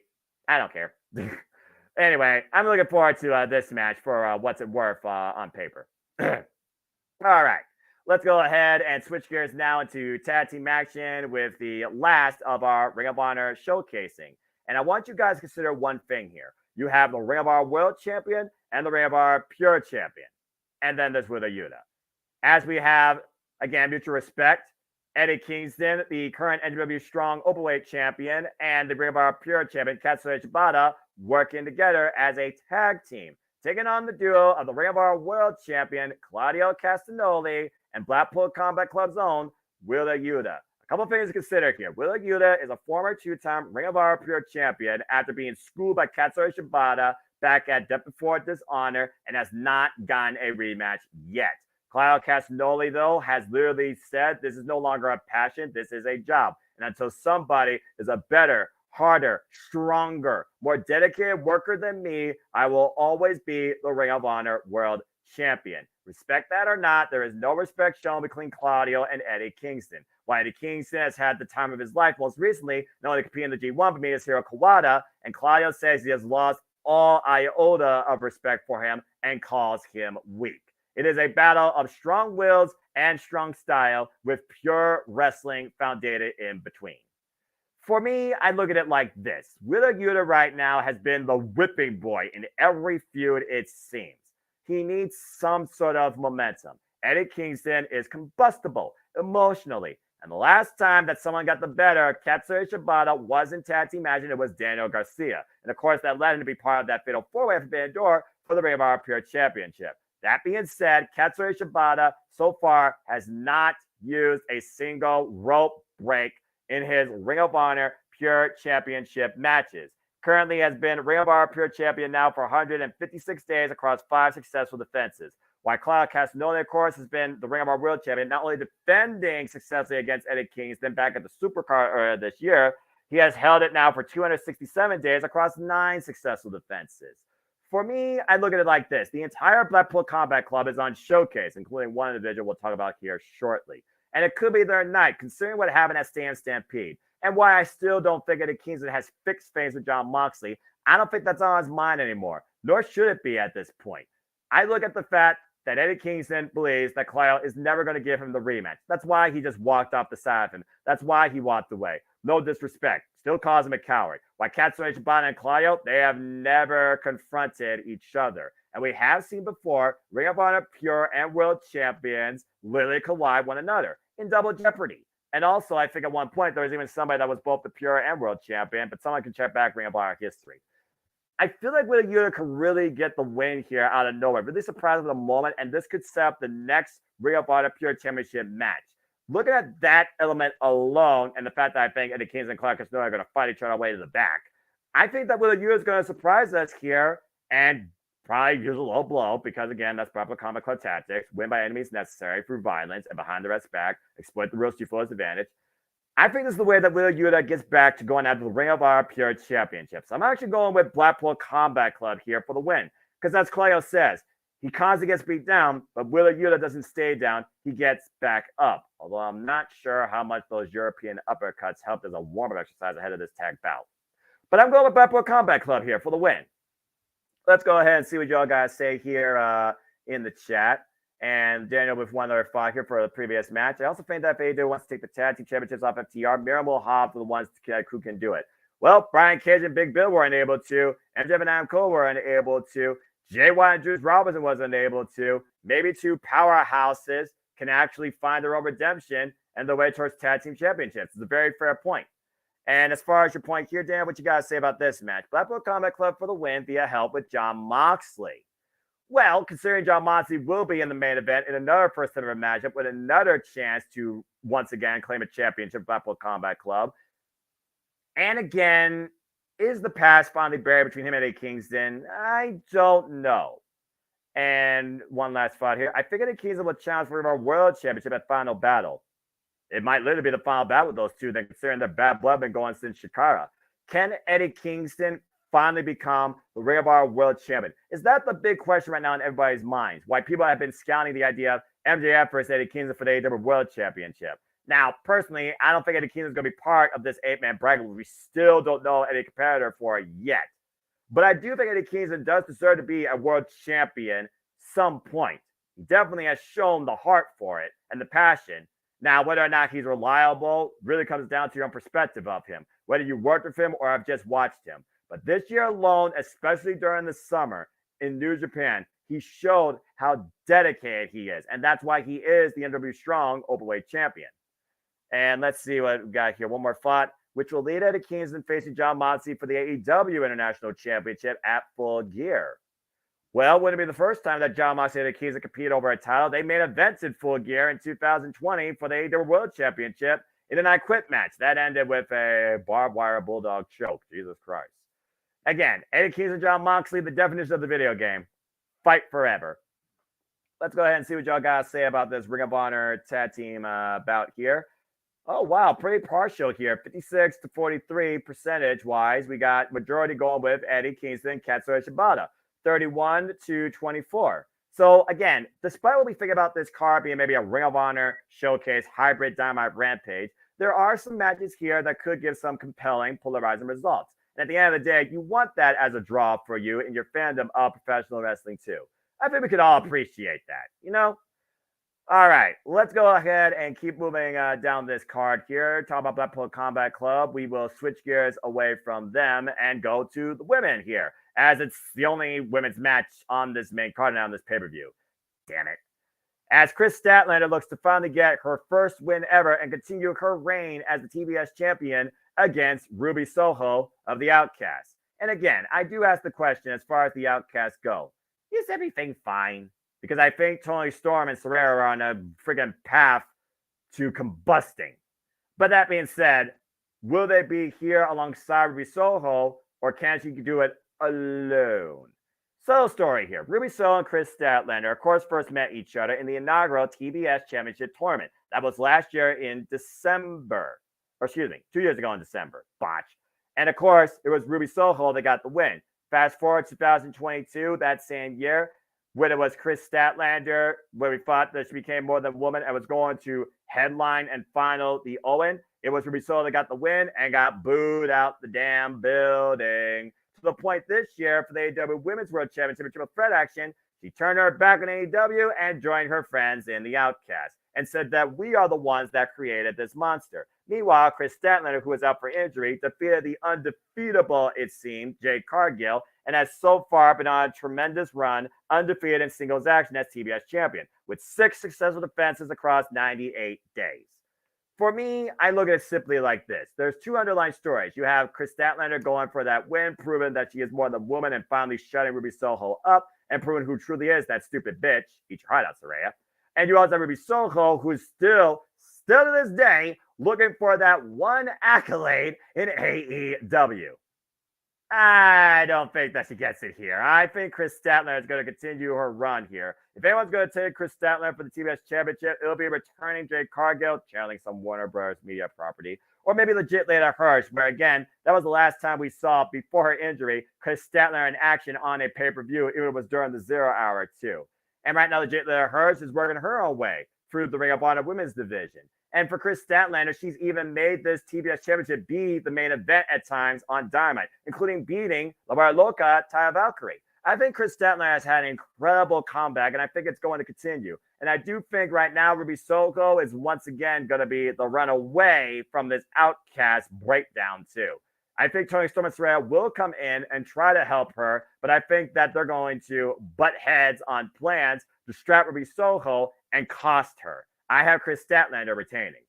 I don't care. Anyway, I'm looking forward to this match for what's it worth on paper. All right. Let's go ahead and switch gears now into tag team action with the last of our Ring of Honor showcasing. And I want you guys to consider one thing here. You have the Ring of Honor World Champion and the Ring of Honor Pure Champion. And then there's Wheeler Yuta. As we have, again, mutual respect, Eddie Kingston, the current NWW Strong Openweight Champion, and the Ring of Honor Pure Champion, Katsuyori Shibata, working together as a tag team, taking on the duo of the Ring of Honor World Champion, Claudio Castagnoli, and Blackpool Combat Club's own Wheeler Yuta. A couple things to consider here. Wheeler Yuta is a former two-time Ring of Honor Pure Champion after being schooled by Katsuyori Shibata back at Death Before Dishonor and has not gotten a rematch yet. Claudio Castagnoli, though, has literally said this is no longer a passion, this is a job. And until somebody is a better, harder, stronger, more dedicated worker than me, I will always be the Ring of Honor World Champion. Respect that or not, there is no respect shown between Claudio and Eddie Kingston. While Eddie Kingston has had the time of his life most recently, not only competing in the G1, but meeting his hero Kawada, and Claudio says he has lost all iota of respect for him and calls him weak. It is a battle of strong wills and strong style with pure wrestling founded in between. For me, I look at it like this. Wheeler Yuta right now has been the whipping boy in every feud, it seems. He needs some sort of momentum. Eddie Kingston is combustible emotionally. And the last time that someone got the better of Katsuyori Shibata was in tag team match, and it was Daniel Garcia. And of course, that led him to be part of that fatal four-way for Forbidden Door for the Ring of Honor Pure Championship. That being said, Katsuyori Shibata so far has not used a single rope break in his Ring of Honor Pure Championship matches. Currently has been Ring of Honor Pure Champion now for 156 days across 5 successful defenses. While Claudio Castagnoli, of course, has been the Ring of Honor World Champion, not only defending successfully against Eddie Kingston back at the Supercard this year, he has held it now for 267 days across 9 successful defenses. For me, I look at it like this. The entire Blackpool Combat Club is on showcase, including one individual we'll talk about here shortly. And it could be their night, considering what happened at Stand Stampede. And why I still don't think Eddie Kingston has fixed face with Jon Moxley. I don't think that's on his mind anymore, nor should it be at this point. I look at the fact that Eddie Kingston believes that Claudio is never going to give him the rematch. That's why he just walked off the side of him. That's why he walked away. No disrespect. Still calls him a coward. While Katsuyori Shibata and Claudio, they have never confronted each other. And we have seen before, Ring of Honor Pure and World Champions literally collide one another in Double Jeopardy. And also, I think at one point, there was even somebody that was both the Pure and World Champion, but someone can check back Ring of Honor history. I feel like Wheeler Yuta could really get the win here out of nowhere. Really surprised with the moment, and this could set up the next Ring of Honor Pure Championship match. Looking at that element alone, and the fact that I think Eddie Kingston and Claudio Castagnoli are going to fight each other way to the back, I think that Wheeler Yuta is going to surprise us here and probably use a low blow because, again, that's proper Combat Club tactics. Win by enemies necessary through violence and behind the ref's back. Exploit the real Chief advantage. I think this is the way that Wheeler Yuta gets back to going after the Ring of Honor Pure Championship. So I'm actually going with Blackpool Combat Club here for the win. Because as Claudio says, he constantly gets beat down, but Wheeler Yuta doesn't stay down. He gets back up. Although I'm not sure how much those European uppercuts helped as a warm-up exercise ahead of this tag bout. But I'm going with Blackpool Combat Club here for the win. Let's go ahead and see what y'all guys say here in the chat. And Daniel with one other thought here for the previous match. I also think that if AEW wants to take the tag team championships off FTR, Miriam will have the ones who can do it. Well, Brian Cage and Big Bill were unable to. MJF and Adam Cole were unable to. Jay White and Juice Robinson was unable to. Maybe 2 powerhouses can actually find their own redemption and the way towards tag team championships. It's a very fair point. And as far as your point here, Dan, what you got to say about this match? Blackpool Combat Club for the win via help with Jon Moxley. Well, considering Jon Moxley will be in the main event in another first ever matchup with another chance to once again claim a championship, Blackpool Combat Club. And again, is the past finally buried between him and Eddie Kingston? I don't know. And one last thought here. I think Eddie Kingston will challenge for our World Championship at Final Battle. It might literally be the final battle with those two, then considering their bad blood been going since Shikara. Can Eddie Kingston finally become the Ring of Honor World Champion? Is that the big question right now in everybody's minds? Why people have been scouting the idea of MJF versus Eddie Kingston for the AEW World Championship. Now, personally, I don't think Eddie Kingston is going to be part of this 8-man bracket. We still don't know any competitor for it yet. But I do think Eddie Kingston does deserve to be a world champion some point. He definitely has shown the heart for it and the passion. Now, whether or not he's reliable really comes down to your own perspective of him, whether you worked with him or have just watched him. But this year alone, especially during the summer, in New Japan, he showed how dedicated he is. And that's why he is the NW Strong Openweight Champion. And let's see what we got here. One more fight, which will lead Eddie Kingston facing John Moxley for the AEW International Championship at Full Gear. Well, wouldn't it be the first time that John Moxley and Eddie Kingston compete over a title? They made events in Full Gear in 2020 for the AEW World Championship in an I Quit match. That ended with a barbed wire bulldog choke. Jesus Christ. Again, Eddie Kingston and John Moxley, the definition of the video game. Fight forever. Let's go ahead and see what y'all got to say about this Ring of Honor tag team bout here. Oh, wow. Pretty partial here. 56 to 43 percentage-wise. We got majority going with Eddie Kingston and Katsuyori Shibata. 31 to 24. So, again, despite what we think about this card being maybe a Ring of Honor showcase, hybrid Dynamite Rampage, there are some matches here that could give some compelling, polarizing results. And at the end of the day, you want that as a draw for you in your fandom of professional wrestling too. I think we could all appreciate that, you know? All right, let's go ahead and keep moving down this card here. Talk about Blackpool Combat Club. We will switch gears away from them and go to the women here, as it's the only women's match on this main card now on this pay-per-view. Damn it. As Chris Statlander looks to finally get her first win ever and continue her reign as the TBS champion against Ruby Soho of the Outcasts. And again, I do ask the question as far as the Outcasts go, is everything fine? Because I think Tony Storm and Saraya are on a friggin' path to combusting. But that being said, will they be here alongside Ruby Soho, or can she do it alone? So, story here. Ruby Soho and Chris Statlander, of course, first met each other in the inaugural TBS Championship Tournament. That was last year in December. Or excuse me, 2 years ago in December. Botch. And of course, it was Ruby Soho that got the win. Fast forward 2022, that same year, when it was Chris Statlander, where we thought that she became more than a woman and was going to headline and final the Owen. It was Ruby Soho that got the win and got booed out the damn building. To the point this year for the AEW Women's World Championship Triple Threat action, she turned her back on AEW and joined her friends in the Outcast and said that we are the ones that created this monster. Meanwhile, Chris Statlander, who was out for injury, defeated the undefeatable, it seemed, Jade Cargill, and has so far been on a tremendous run, undefeated in singles action as TBS champion, with 6 successful defenses across 98 days. For me, I look at it simply like this. There's 2 underlying stories. You have Chris Statlander going for that win, proving that she is more than a woman and finally shutting Ruby Soho up and proving who truly is that stupid bitch. Eat your heart out, Saraya. And you also have Ruby Soho, who's still to this day, looking for that one accolade in AEW. I don't think that she gets it here. I think Chris Statlander is going to continue her run here. If anyone's going to take Chris Statlander for the TBS Championship, it'll be returning Jade Cargill, channeling some Warner Bros. Media property, or maybe legit Layla Hirsch, where again, that was the last time we saw, before her injury, Chris Statlander in action on a pay-per-view. It was during the 0 hour too. And right now, legit Layla Hirsch is working her own way through the Ring of Honor Women's Division. And for Chris Statlander, she's even made this TBS Championship be the main event at times on Dynamite, including beating La Barra Loca, Taya Valkyrie. I think Chris Statlander has had an incredible comeback, and I think it's going to continue. And I do think right now Ruby Soho is once again going to be the runaway from this Outcast breakdown too. I think Tony Storm and Saraya will come in and try to help her, but I think that they're going to butt heads on plans to strap Ruby Soho and cost her. I have Chris Statlander retaining.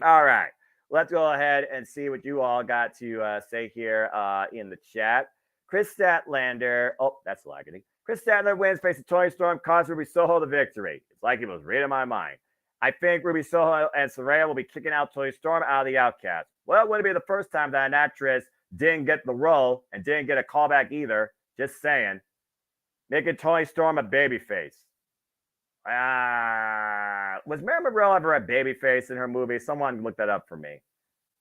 All right, let's go ahead and see what you all got to say here in the chat. Chris Statlander, oh, that's lagging. Chris Statlander wins, facing Tony Storm, costs Ruby Soho the victory. It's like he was reading my mind. I think Ruby Soho and Saraya will be kicking out Tony Storm out of the Outcast. Well, it wouldn't be the first time that an actress didn't get the role and didn't get a callback either. Just saying. Making Tony Storm a babyface. Was Mary Monroe ever a babyface in her movie? Someone look that up for me.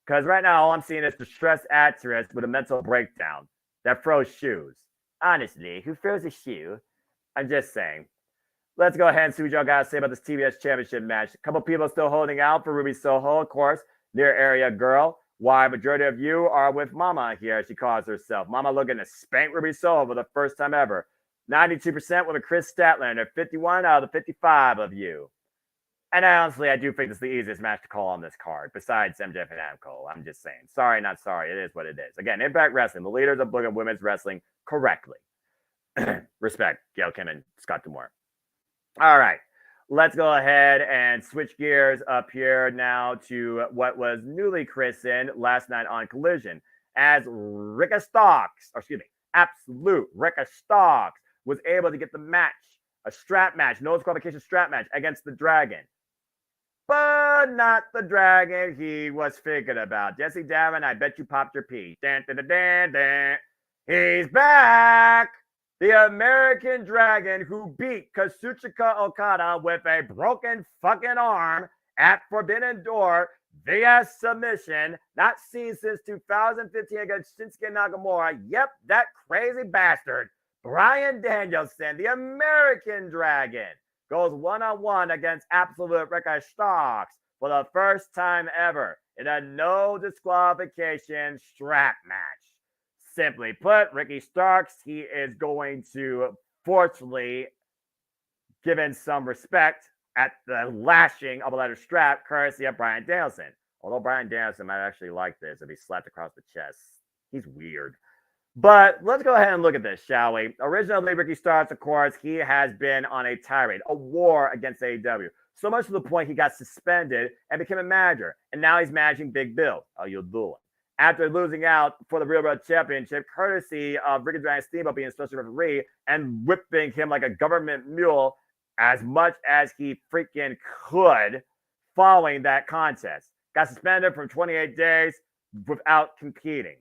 Because right now, all I'm seeing is distressed actress with a mental breakdown that throws shoes. Honestly, who throws a shoe? I'm just saying. Let's go ahead and see what y'all got to say about this TBS Championship match. A couple people still holding out for Ruby Soho, of course. Near area girl. Why majority of you are with Mama here, as she calls herself. Mama looking to spank Ruby Soho for the first time ever. 92% with a Chris Statlander. 51 out of the 55 of you. And honestly, I do think this is the easiest match to call on this card, besides MJF and Adam Cole. I'm just saying. Sorry, not sorry. It is what it is. Again, Impact Wrestling, the leaders of booking women's wrestling correctly. Respect, Gail Kim and Scott D'Amore. All right. Let's go ahead and switch gears up here now to what was newly christened last night on Collision as Ricka Starks, or excuse me, Absolute Ricka Starks was able to get the match, a strap match, no disqualification strap match against the Dragon. But not the Dragon he was thinking about. Jesse Davin, I bet you popped your pee. Dan, dan, dan, dan, dan. He's back! The American Dragon who beat Kazuchika Okada with a broken fucking arm at Forbidden Door via submission, not seen since 2015 against Shinsuke Nakamura. Yep, that crazy bastard. Bryan Danielson, the American Dragon, goes one-on-one against Absolute Ricka Starks for the first time ever in a no disqualification strap match. Simply put, Ricky Starks, he is going to forcefully give in some respect at the lashing of a leather strap, courtesy of Bryan Danielson. Although Bryan Danielson might actually like this if he slapped across the chest. He's weird. But let's go ahead and look at this, shall we? Originally, Ricky Starks, of course, he has been on a tirade, a war against AEW. So much to the point he got suspended and became a manager. And now he's managing Big Bill. How you doing? After losing out for the Real World Championship, courtesy of Ricky Dragon Steamboat being special referee and whipping him like a government mule as much as he freaking could following that contest. Got suspended for 28 days without competing.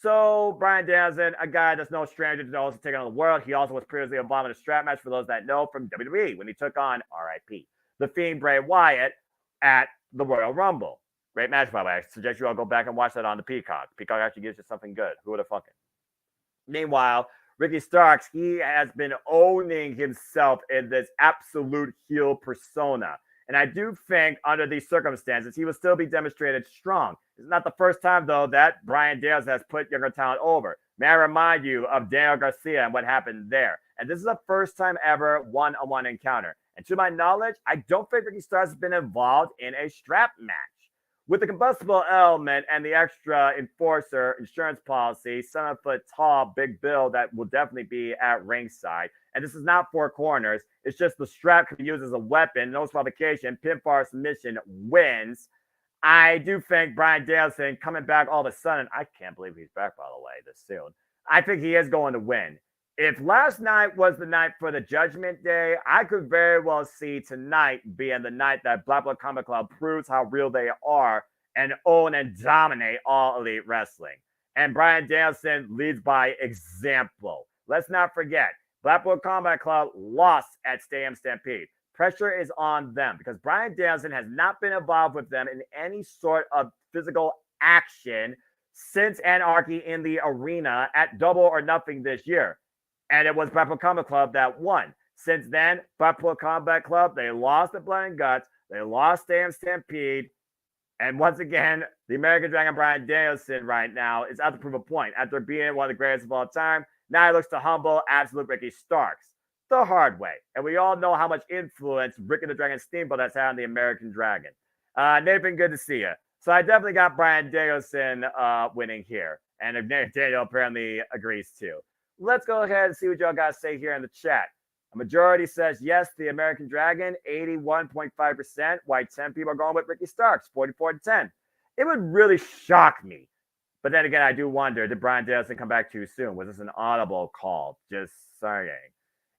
So Bryan Danielson, a guy that's no stranger to those taking on the world. He also was previously involved in a strap match for those that know from WWE when he took on RIP, The Fiend Bray Wyatt at the Royal Rumble. Great match, by the way. I suggest you all go back and watch that on the Peacock. Peacock actually gives you something good. Who would have fucking? Meanwhile, Ricky Starks, he has been owning himself in this absolute heel persona. And I do think under these circumstances, he will still be demonstrated strong. It's not the first time, though, that Bryan Danielson has put younger talent over. May I remind you of Daniel Garcia and what happened there. And this is the first time ever one-on-one encounter. And to my knowledge, I don't think Ricky Starks has been involved in a strap match. With the combustible element and the extra enforcer insurance policy, 7 foot tall, Big Bill that will definitely be at ringside. And this is not 4 corners. It's just the strap can be used as a weapon. No disqualification. Pinfall submission wins. I do think Bryan Danielson coming back all of a sudden. I can't believe he's back, by the way, this soon. I think he is going to win. If last night was the night for the Judgment Day, I could very well see tonight being the night that Blackpool Combat Club proves how real they are and own and dominate All Elite Wrestling. And Bryan Danielson leads by example. Let's not forget, Blackpool Combat Club lost at Stadium Stampede. Pressure is on them because Bryan Danielson has not been involved with them in any sort of physical action since Anarchy in the Arena at Double or Nothing this year. And it was Blackpool Combat Club that won. Since then, Blackpool Combat Club, they lost at Blood and Guts. They lost Stadium Stampede. And once again, the American Dragon Bryan Danielson right now is out to prove a point. After being one of the greatest of all time, now he looks to humble absolute Ricky Starks the hard way. And we all know how much influence Ricky the Dragon Steamboat has had on the American Dragon. Nathan, good to see you. So I definitely got Bryan Danielson winning here. And Daniel apparently agrees too. Let's go ahead and see what y'all got to say here in the chat. A majority says yes, the American Dragon, 81.5%, while 10 people are going with Ricky Starks, 44-10. It would really shock me. But then again, I do wonder, did Bryan Danielson come back too soon? Was this an audible call? Just saying.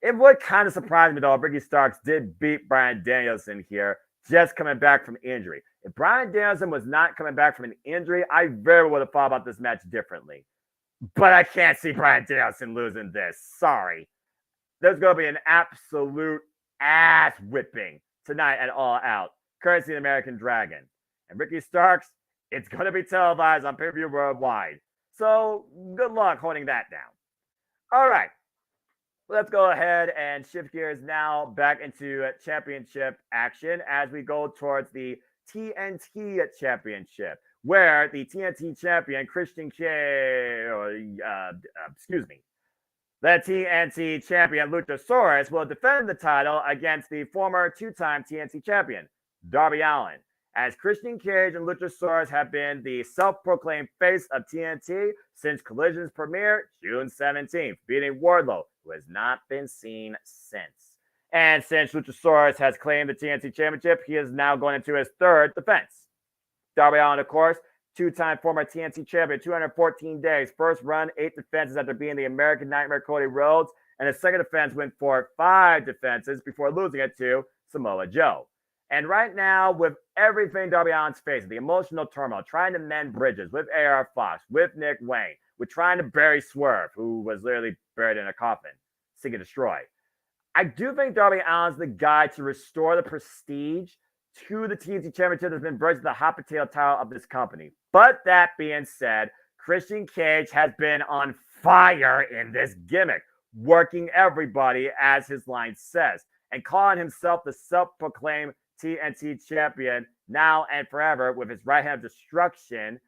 It would kind of surprise me, though, if Ricky Starks did beat Bryan Danielson here, just coming back from injury. If Bryan Danielson was not coming back from an injury, I very well would have thought about this match differently. But I can't see Bryan Danielson losing this. Sorry. There's going to be an absolute ass whipping tonight at All Out, courtesy of the American Dragon. And Ricky Starks, it's going to be televised on pay-per-view worldwide. So good luck holding that down. All right. Let's go ahead and shift gears now back into championship action as we go towards the TNT Championship, where the TNT champion, the TNT champion, Luchasaurus, will defend the title against the former 2-time TNT champion, Darby Allin. as Christian Cage and Luchasaurus have been the self-proclaimed face of TNT since Collision's premiere June 17th, beating Wardlow, who has not been seen since. And since Luchasaurus has claimed the TNT Championship, he is now going into his third defense. Darby Allin, of course, two-time former TNT champion, 214 days, first run, 8 defenses after being the American Nightmare Cody Rhodes, and his second defense went for 5 defenses before losing it to Samoa Joe. And right now, with everything Darby Allin's facing, the emotional turmoil, trying to mend bridges with AR Fox, with Nick Wayne, with trying to bury Swerve, who was literally buried in a coffin, seek and destroy. I do think Darby Allin's the guy to restore the prestige to the TNT Championship that's been brought to the hot potato title of this company. But that being said, Christian Cage has been on fire in this gimmick, working everybody, as his line says, and calling himself the self-proclaimed TNT champion now and forever with his right hand of destruction.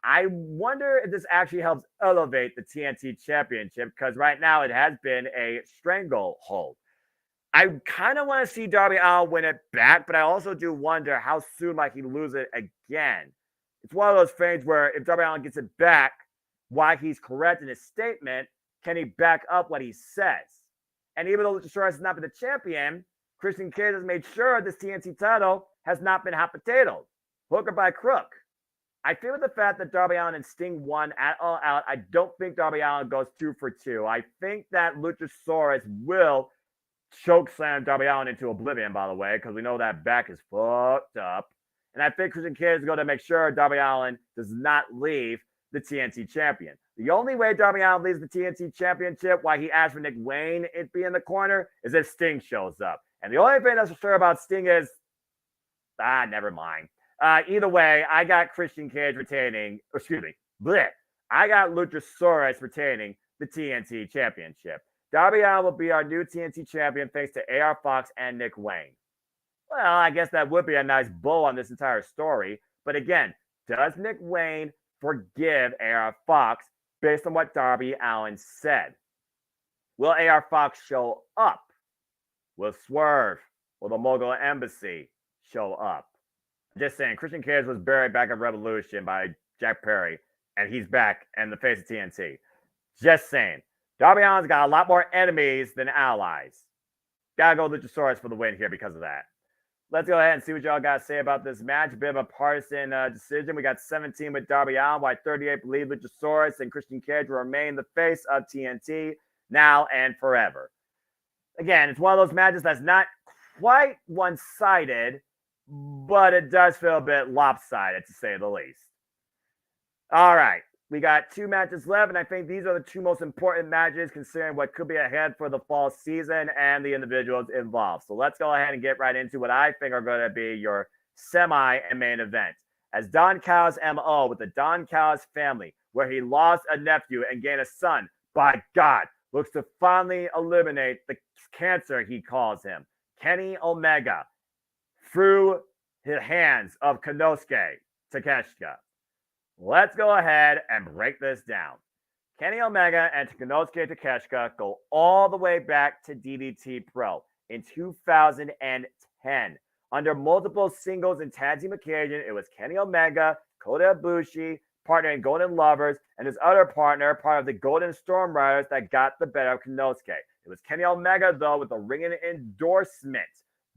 I wonder if this actually helps elevate the TNT championship, because right now it has been a stranglehold. I kind of want to see Darby Allin win it back, but I also do wonder how soon might he lose it again. It's one of those things where if Darby Allin gets it back, while he's correct in his statement, can he back up what he says? And even though Luchasaurus has not been the champion, Christian Cage has made sure this TNT title has not been hot potatoed, hook or by crook. I feel with the fact that Darby Allin and Sting won at All Out, I don't think Darby Allin goes 2 for 2. I think that Luchasaurus will choke slam Darby Allin into oblivion, by the way, because we know that back is fucked up. And I think Christian Cage is going to make sure Darby Allin does not leave the TNT champion. The only way Darby Allin leaves the TNT championship, why he asked for Nick Wayne to be in the corner, is if Sting shows up. And the only thing that's for sure about Sting is, never mind. Either way, I got Christian Cage retaining, I got Luchasaurus retaining the TNT championship. Darby Allin will be our new TNT champion thanks to AR Fox and Nick Wayne. Well, I guess that would be a nice bow on this entire story. But again, does Nick Wayne forgive AR Fox based on what Darby Allin said? Will AR Fox show up? Will Swerve or the Mogul Embassy show up? Just saying, Christian Cage was buried back at Revolution by Jack Perry, and he's back and the face of TNT. Just saying. Darby Allin's got a lot more enemies than allies. Gotta go Luchasaurus for the win here because of that. Let's go ahead and see what y'all got to say about this match. A bit of a partisan decision. We got 17 with Darby Allin, while 38 believe Luchasaurus and Christian Cage will remain the face of TNT now and forever. Again, it's one of those matches that's not quite one-sided, but it does feel a bit lopsided, to say the least. All right. We got 2 matches left, and I think these are the 2 most important matches considering what could be ahead for the fall season and the individuals involved. So let's go ahead and get right into what I think are going to be your semi and main event. As Don Callis' MO with the Don Callis family, where he lost a nephew and gained a son, by God, looks to finally eliminate the cancer, he calls him, Kenny Omega, through the hands of Konosuke Takeshita. Let's go ahead and break this down. Kenny Omega and Konosuke Takeshita go all the way back to DDT Pro in 2010. Under multiple singles and tag team occasion, it was Kenny Omega, Kota Ibushi, partner in Golden Lovers, and his other partner, part of the Golden Storm Riders, that got the better of Konosuke. It was Kenny Omega, though, with a ringing endorsement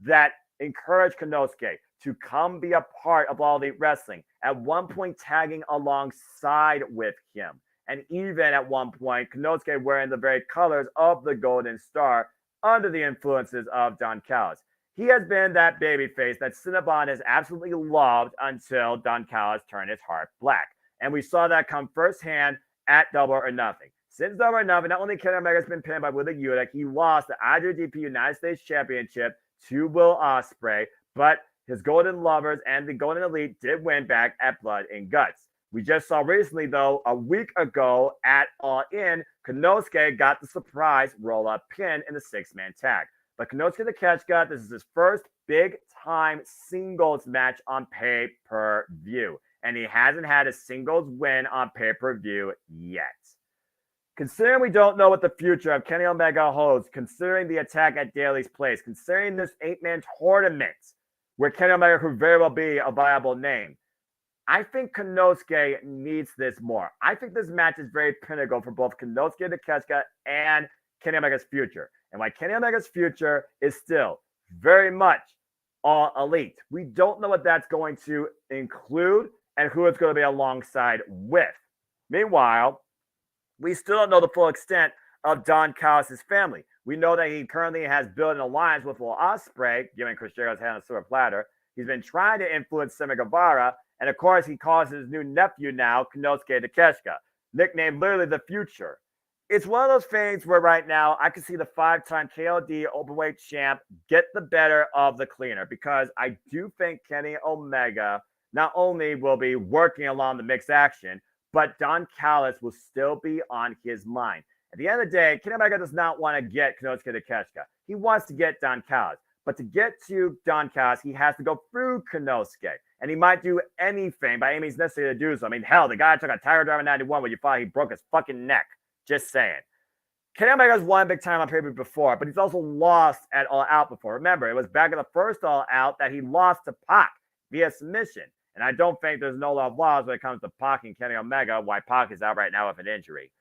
that encouraged Konosuke to come be a part of All Elite Wrestling, at one point tagging alongside with him. And even at one point, Konosuke wearing the very colors of the Golden Star under the influences of Don Callis. He has been that babyface that Cinnabon has absolutely loved until Don Callis turned his heart black. And we saw that come firsthand at Double or Nothing. Since Double or Nothing, not only Kenny Omega has been pinned by Wheeler Yuta, he lost the IWGP United States Championship to Will Ospreay, but his Golden Lovers and the Golden Elite did win back at Blood and Guts. We just saw recently, though, a week ago at All In, Konosuke got the surprise roll-up pin in the 6-man tag. But Konosuke Takeshita, this is his first big-time singles match on pay-per-view. And he hasn't had a singles win on pay-per-view yet. Considering we don't know what the future of Kenny Omega holds, considering the attack at Daly's Place, considering this 8-man tournament, where Kenny Omega could very well be a viable name. I think Konosuke needs this more. I think this match is very pinnacle for both Konosuke Takeshita and Kenny Omega's future. And why Kenny Omega's future is still very much All Elite. We don't know what that's going to include and who it's going to be alongside with. Meanwhile, we still don't know the full extent of Don Callis' family. We know that he currently has built an alliance with Will Ospreay, giving Chris Jericho's hand on a silver platter. He's been trying to influence Sammy Guevara, and of course, he calls his new nephew now Konosuke Takeshita, nicknamed literally the Future. It's one of those things where right now I can see the 5-time KOD openweight champ get the better of the cleaner, because I do think Kenny Omega not only will be working along the mixed action, but Don Callis will still be on his mind. At the end of the day, Kenny Omega does not want to get Konosuke Takeshita. He wants to get Don Callis. But to get to Don Callis, he has to go through Konosuke. And he might do anything by any means necessary to do so. I mean, hell, the guy took a Tiger Driver 91 when you thought he broke his fucking neck. Just saying. Kenny Omega's won big time on pay-per-view before, but he's also lost at All Out before. Remember, it was back in the first All Out that he lost to Pac via submission. And I don't think there's no love lost when it comes to Pac and Kenny Omega, why Pac is out right now with an injury.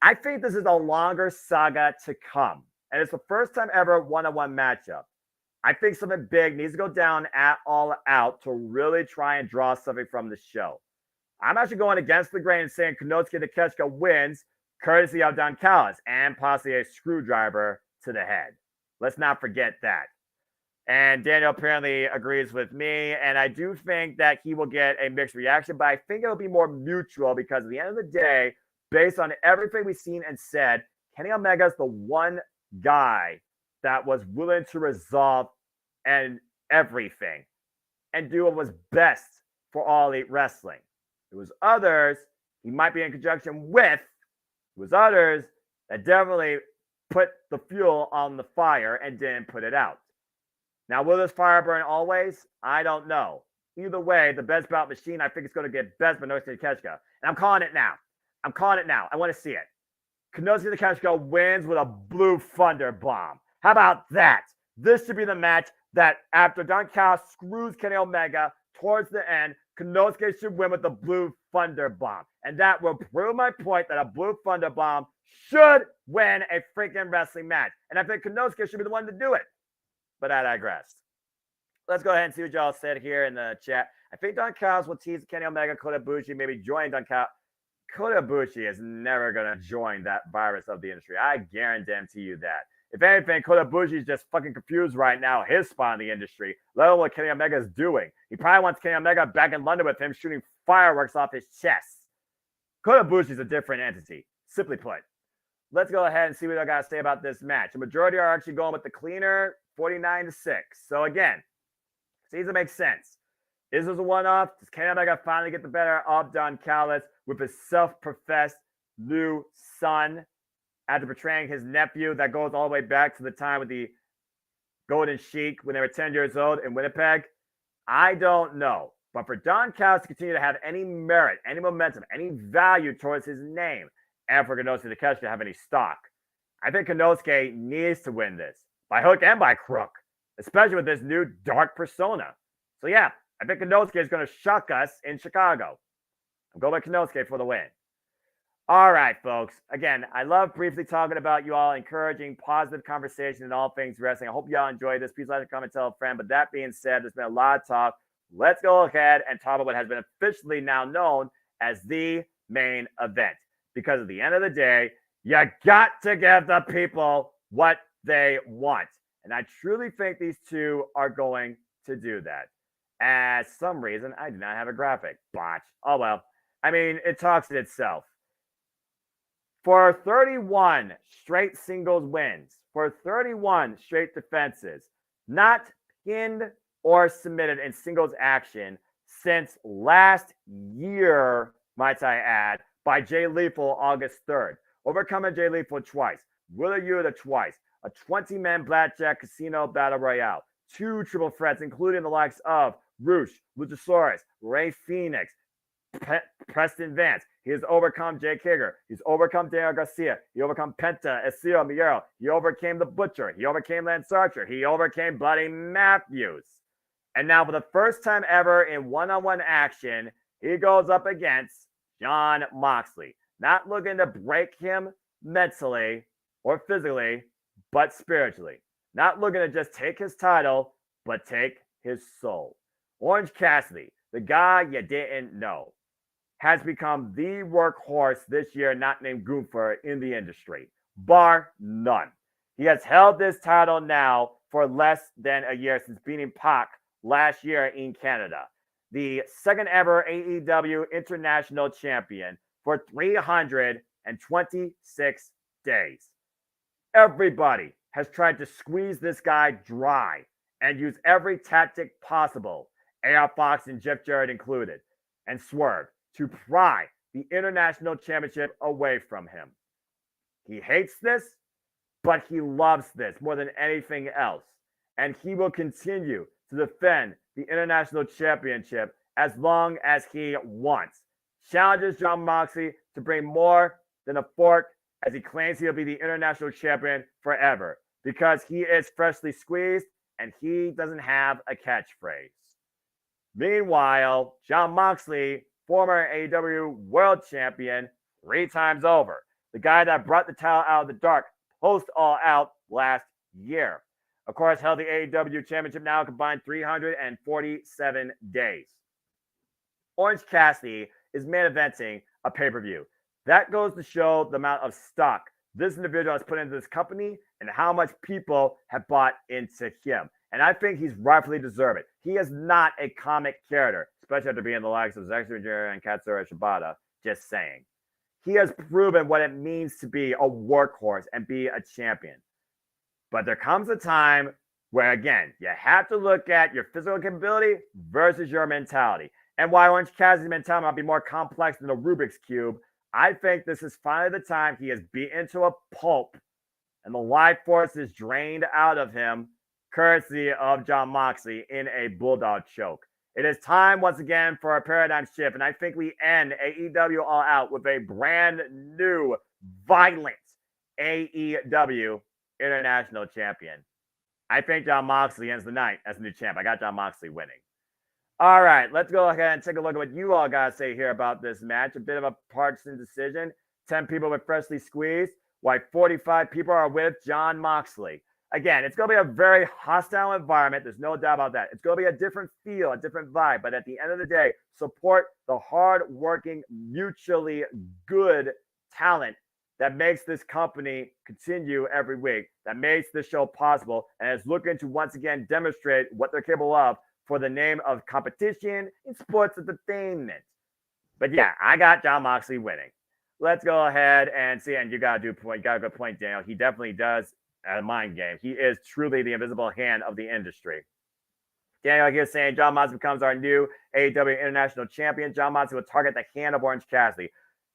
I think this is a longer saga to come. And it's the first time ever one-on-one matchup. I think something big needs to go down at All Out to really try and draw something from the show. I'm actually going against the grain and saying Konosuke Takeshita wins, courtesy of Don Callis, and possibly a screwdriver to the head. Let's not forget that. And Daniel apparently agrees with me, and I do think that he will get a mixed reaction, but I think it'll be more mutual because at the end of the day, based on everything we've seen and said, Kenny Omega's the one guy that was willing to resolve and everything and do what was best for All Elite Wrestling. There was others he might be in conjunction with. There was others that definitely put the fuel on the fire and didn't put it out. Now, will this fire burn always? I don't know. Either way, the best bout machine, I think it's going to get best by Konosuke Takeshita. And I'm calling it now. I want to see it. Konosuke Takeshita wins with a blue thunder bomb. How about that? This should be the match that after Don Callis screws Kenny Omega towards the end, Konosuke should win with the blue thunder bomb. And that will prove my point that a blue thunder bomb should win a freaking wrestling match. And I think Konosuke should be the one to do it. But I digress. Let's go ahead and see what y'all said here in the chat. I think Don Callis will tease Kenny Omega, Kota Ibushi, maybe join Don Callis. Kota Ibushi is never going to join that virus of the industry. I guarantee you that. If anything, Kota Ibushi is just fucking confused right now, his spot in the industry, let alone what Kenny Omega is doing. He probably wants Kenny Omega back in London with him shooting fireworks off his chest. Kota Ibushi is a different entity, simply put. Let's go ahead and see what I got to say about this match. The majority are actually going with the cleaner, 49-6. So again, seems to make sense. Is this a one-off? Does Kenny Omega finally get the better of Don Callis with his self-professed new son after portraying his nephew that goes all the way back to the time with the Golden Sheik when they were 10 years old in Winnipeg? I don't know. But for Don Callis to continue to have any merit, any momentum, any value towards his name, and for Konosuke Takeshita to have any stock, I think Konosuke needs to win this by hook and by crook, especially with this new dark persona. So yeah, I think Konosuke is going to shock us in Chicago. I'm going with Konosuke for the win. All right, folks. Again, I love briefly talking about you all, encouraging positive conversation in all things wrestling. I hope you all enjoyed this. Please like, comment, tell a friend. But that being said, there's been a lot of talk. Let's go ahead and talk about what has been officially now known as the main event. Because at the end of the day, you got to give the people what they want. And I truly think these two are going to do that. As some reason, I do not have a graphic. Botch. Oh, well. I mean, it talks to itself. For 31 straight singles wins, for 31 straight defenses, not pinned or submitted in singles action since last year, might I add, by Jay Lethal August 3rd. Overcoming Jay Lethal twice, Wheeler Yuta twice, a 20-man blackjack casino battle royale, 2 triple threats, including the likes of Roosh, Luchasaurus, Rey Fenix, Preston Vance. He has overcome Jake Hager. He's overcome Daniel Garcia. He overcome Penta, Ezio Miguel. He overcame The Butcher. He overcame Lance Archer. He overcame Buddy Matthews. And now for the first time ever in one-on-one action, he goes up against Jon Moxley. Not looking to break him mentally or physically, but spiritually. Not looking to just take his title, but take his soul. Orange Cassidy, the guy you didn't know, has become the workhorse this year, not named Gunther, in the industry, bar none. He has held this title now for less than a year since beating Pac last year in Canada, the second ever AEW International Champion, for 326 days. Everybody has tried to squeeze this guy dry and use every tactic possible, AR Fox and Jeff Jarrett included, and Swerve, to pry the International Championship away from him. He hates this, but he loves this more than anything else, and he will continue to defend the International Championship as long as he wants. Challenges Jon Moxley to bring more than a fork, as he claims he'll be the International Champion forever, because he is freshly squeezed and he doesn't have a catchphrase. Meanwhile, Jon Moxley, former AEW World Champion 3 times over, the guy that brought the title out of the dark post All Out last year, of course, held the AEW Championship now combined 347 days. Orange Cassidy is main eventing a pay-per-view. That goes to show the amount of stock this individual has put into this company and how much people have bought into him. And I think he's rightfully deserved it. He is not a comic character, especially after being the likes of Zack Sabre and Katsura Shibata. Just saying. He has proven what it means to be a workhorse and be a champion. But there comes a time where, again, you have to look at your physical capability versus your mentality. And while Orange Cassidy's mentality might be more complex than a Rubik's Cube, I think this is finally the time he is beaten to a pulp and the life force is drained out of him, courtesy of Jon Moxley in a Bulldog choke. It is time once again for a paradigm shift, and I think we end AEW All Out with a brand new, violent AEW International Champion. I think Jon Moxley ends the night as the new champ. I got Jon Moxley winning. All right, let's go ahead and take a look at what you all got to say here about this match. A bit of a partisan decision. 10 people were freshly squeezed, while 45 people are with Jon Moxley. Again, it's going to be a very hostile environment. There's no doubt about that. It's going to be a different feel, a different vibe. But at the end of the day, support the hard-working, mutually good talent that makes this company continue every week, that makes this show possible, and is looking to once again demonstrate what they're capable of for the name of competition in sports entertainment. But yeah, I got Jon Moxley winning. Let's go ahead and see. And you got a good point, Daniel. He definitely does a mind game. He is truly the invisible hand of the industry. Daniel here saying Jon Moxley becomes our new AEW International Champion. Jon Moxley will target the hand of Orange Cassidy.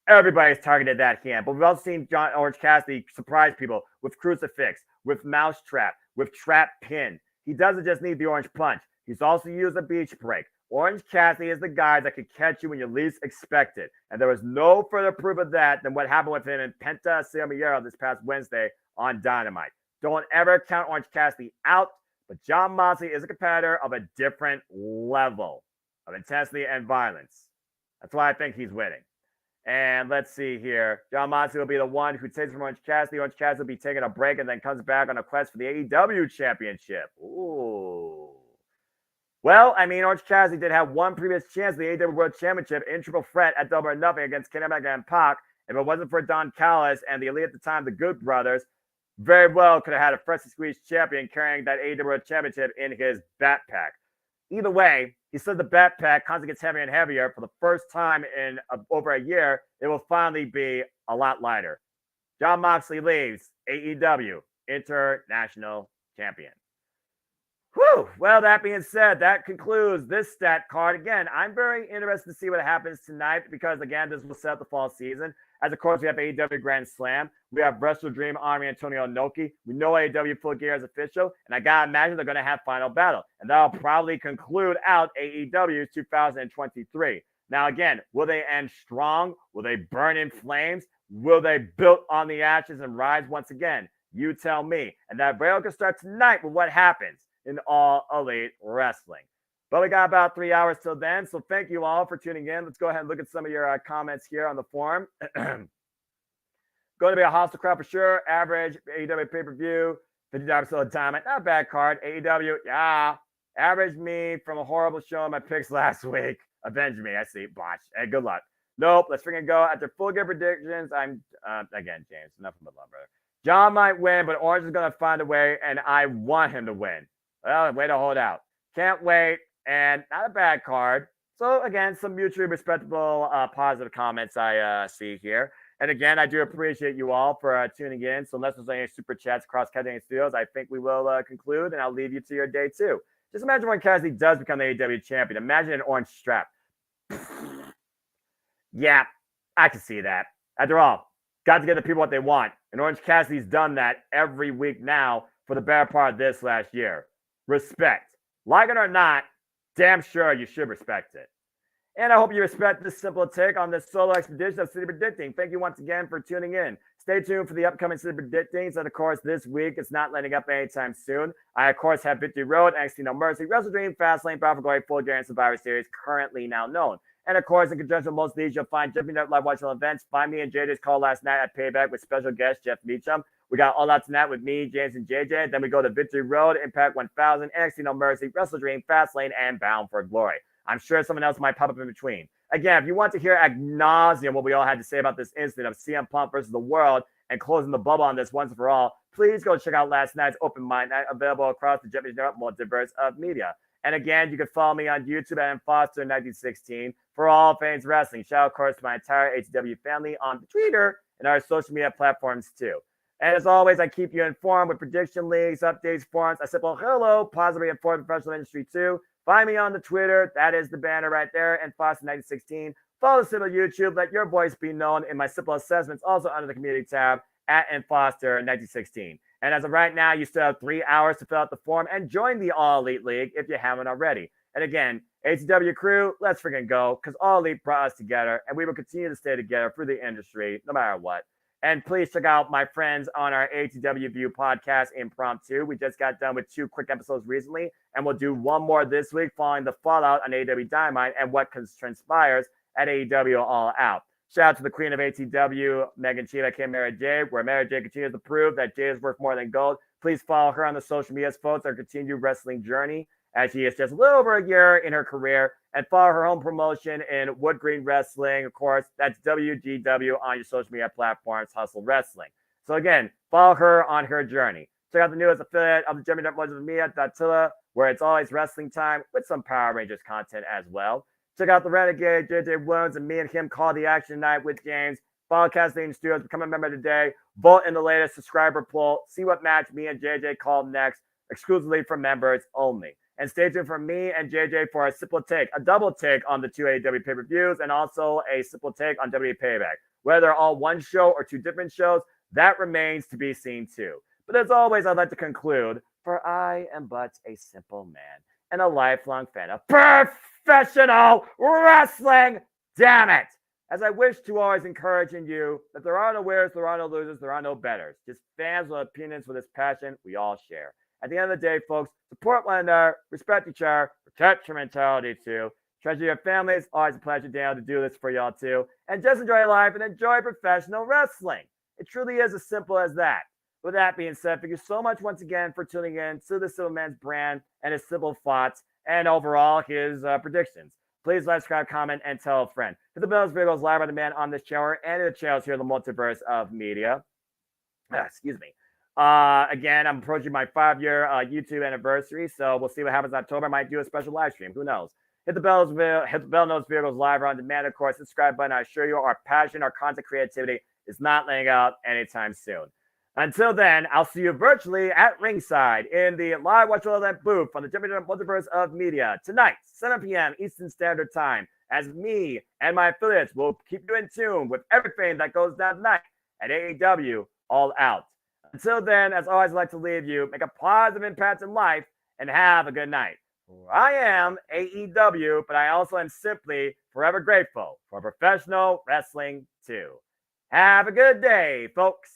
Everybody's targeted that hand, but we've also seen Orange Cassidy surprise people with crucifix, with mousetrap, with trap pin. He doesn't just need the orange punch. He's also used a beach break. Orange Cassidy is the guy that could catch you when you least expect it. And there was no further proof of that than what happened with him in Penta Ciampa this past Wednesday on Dynamite. Don't ever count Orange Cassidy out, but Jon Moxley is a competitor of a different level of intensity and violence. That's why I think he's winning. And let's see here. Jon Moxley will be the one who takes from Orange Cassidy. Orange Cassidy will be taking a break and then comes back on a quest for the AEW Championship. Ooh. Well, I mean, Orange Cassidy did have one previous chance at the AEW World Championship in triple threat at Double or Nothing against Kenny Omega and Pac. If it wasn't for Don Callis and the Elite at the time, the Good Brothers, very well could have had a freshly squeezed champion carrying that AEW World Championship in his backpack. Either way, he said the backpack constantly gets heavier and heavier. For the first time in over a year, it will finally be a lot lighter. Jon Moxley leaves AEW International Champion. Whew. Well, that being said, that concludes this stat card. Again, I'm very interested to see what happens tonight because, again, this will set up the fall season. As, of course, we have AEW Grand Slam. We have Wrestle Dream Army Antonio Inoki. We know AEW Full Gear is official. And I got to imagine they're going to have Final Battle. And that'll probably conclude out AEW 2023. Now, again, will they end strong? Will they burn in flames? Will they build on the ashes and rise once again? You tell me. And that video can start tonight with what happens in All Elite Wrestling. But we got about 3 hours till then. So thank you all for tuning in. Let's go ahead and look at some of your comments here on the forum. Going to be a hostile crowd for sure. Average AEW pay-per-view. $50 episode of Diamond. Not a bad card. AEW, yeah. Average me from a horrible show in my picks last week. Avenge me. I see. Botch. Hey, good luck. Nope. Let's freaking go. After full game predictions, I'm, again, James, enough of a love, brother. John might win, but Orange is going to find a way, and I want him to win. Well, way to hold out. Can't wait, and not a bad card. So, again, some mutually respectable, positive comments I see here. And again, I do appreciate you all for tuning in. So unless there's any super chats across Cassidy Studios, I think we will conclude, and I'll leave you to your day too. Just imagine when Cassidy does become the AEW champion. Imagine an orange strap. Yeah, I can see that. After all, got to get the people what they want. And Orange Cassidy's done that every week now for the better part of this last year. Respect. Like it or not, damn sure you should respect it. And I hope you respect this simple take on this solo expedition of City Predicting. Thank you once again for tuning in. Stay tuned for the upcoming City Predictings. And of course, this week, it's not letting up anytime soon. I, of course, have Victory Road, NXT No Mercy, Wrestle Dream, Fastlane, Battle for Glory, Full Gear, and Survivor Series currently now known. And of course, in conjunction with most of these, you'll find Jumping Up Live Watching events. Find me and JJ's call last night at Payback with special guest Jeff Meacham. We got All Out Tonight with me, James, and JJ. Then we go to Victory Road, Impact 1000, NXT No Mercy, Wrestle Dream, Fastlane, and Bound for Glory. I'm sure someone else might pop up in between. Again, if you want to hear ad nauseum what we all had to say about this incident of CM Punk versus the world and closing the bubble on this once and for all, please go check out last night's Open Mind Night, available across the Japanese multiverse of media. And again, you can follow me on YouTube at Foster1916 for all things wrestling. Shout out, of course, to my entire HW family on Twitter and our social media platforms too. And as always, I keep you informed with prediction leagues, updates, forums. I simple hello, positively informed professional industry too. Find me on the Twitter. That is the banner right there. And Foster1916. Follow the Simple YouTube. Let your voice be known in my simple assessments, also under the community tab at Foster1916. And as of right now, you still have 3 hours to fill out the form and join the All Elite League if you haven't already. And again, AEW crew, let's freaking go, because All Elite brought us together, and we will continue to stay together through the industry, no matter what. And please check out my friends on our AEW View podcast, Impromptu. We just got done with 2 quick episodes recently, and we'll do one more this week following the fallout on AEW Dynamite and what transpires at AEW All Out. Shout out to the queen of AEW, Megan Chiva, Kim Mary J, where Mary J continues to prove that J is worth more than gold. Please follow her on the social medias, folks, her continued wrestling journey, as she is just a little over a year in her career, and follow her home promotion in Wood Green Wrestling. Of course, that's WGW on your social media platforms, Hustle Wrestling. So again, follow her on her journey. Check out the newest affiliate of the Jimmy Media, Datilla, where it's always wrestling time with some Power Rangers content as well. Check out the Renegade, JJ Williams, and me and him call the action night with James. Follow Casting Studios, become a member today. Vote in the latest subscriber poll. See what match me and JJ call next, exclusively for members only. And stay tuned for me and JJ for a simple take, a double take on the 2 AEW pay-per-views, and also a simple take on WWE Payback. Whether they're all one show or 2 different shows, that remains to be seen too. But as always, I'd like to conclude, for I am but a simple man and a lifelong fan of professional wrestling. Damn it! As I wish to always encourage in you that there are no winners, there are no losers, there are no betters. Just fans with opinions with this passion we all share. At the end of the day, folks, support one another, respect each other, protect your mentality too. Treasure your families. Always a pleasure, Daniel, to do this for y'all too. And just enjoy life and enjoy professional wrestling. It truly is as simple as that. With that being said, thank you so much once again for tuning in to the Simple Man's brand and his simple thoughts and overall his predictions. Please like, subscribe, comment, and tell a friend. Hit the bell videos live on demand on this channel and in the channels here in the multiverse of media. Excuse me. Again, I'm approaching my 5-year YouTube anniversary, so we'll see what happens in October. I might do a special live stream. Who knows? Hit the bell notifications videos live or on demand. Of course, subscribe button. I assure you, our passion, our content creativity is not laying out anytime soon. Until then, I'll see you virtually at ringside in the live Watch All That booth on the multiverse of media tonight, 7 p.m. Eastern Standard Time, as me and my affiliates will keep you in tune with everything that goes down tonight at AEW All Out. Until then, as always, I'd like to leave you, make a positive impact in life, and have a good night. I am AEW, but I also am simply forever grateful for professional wrestling too. Have a good day, folks.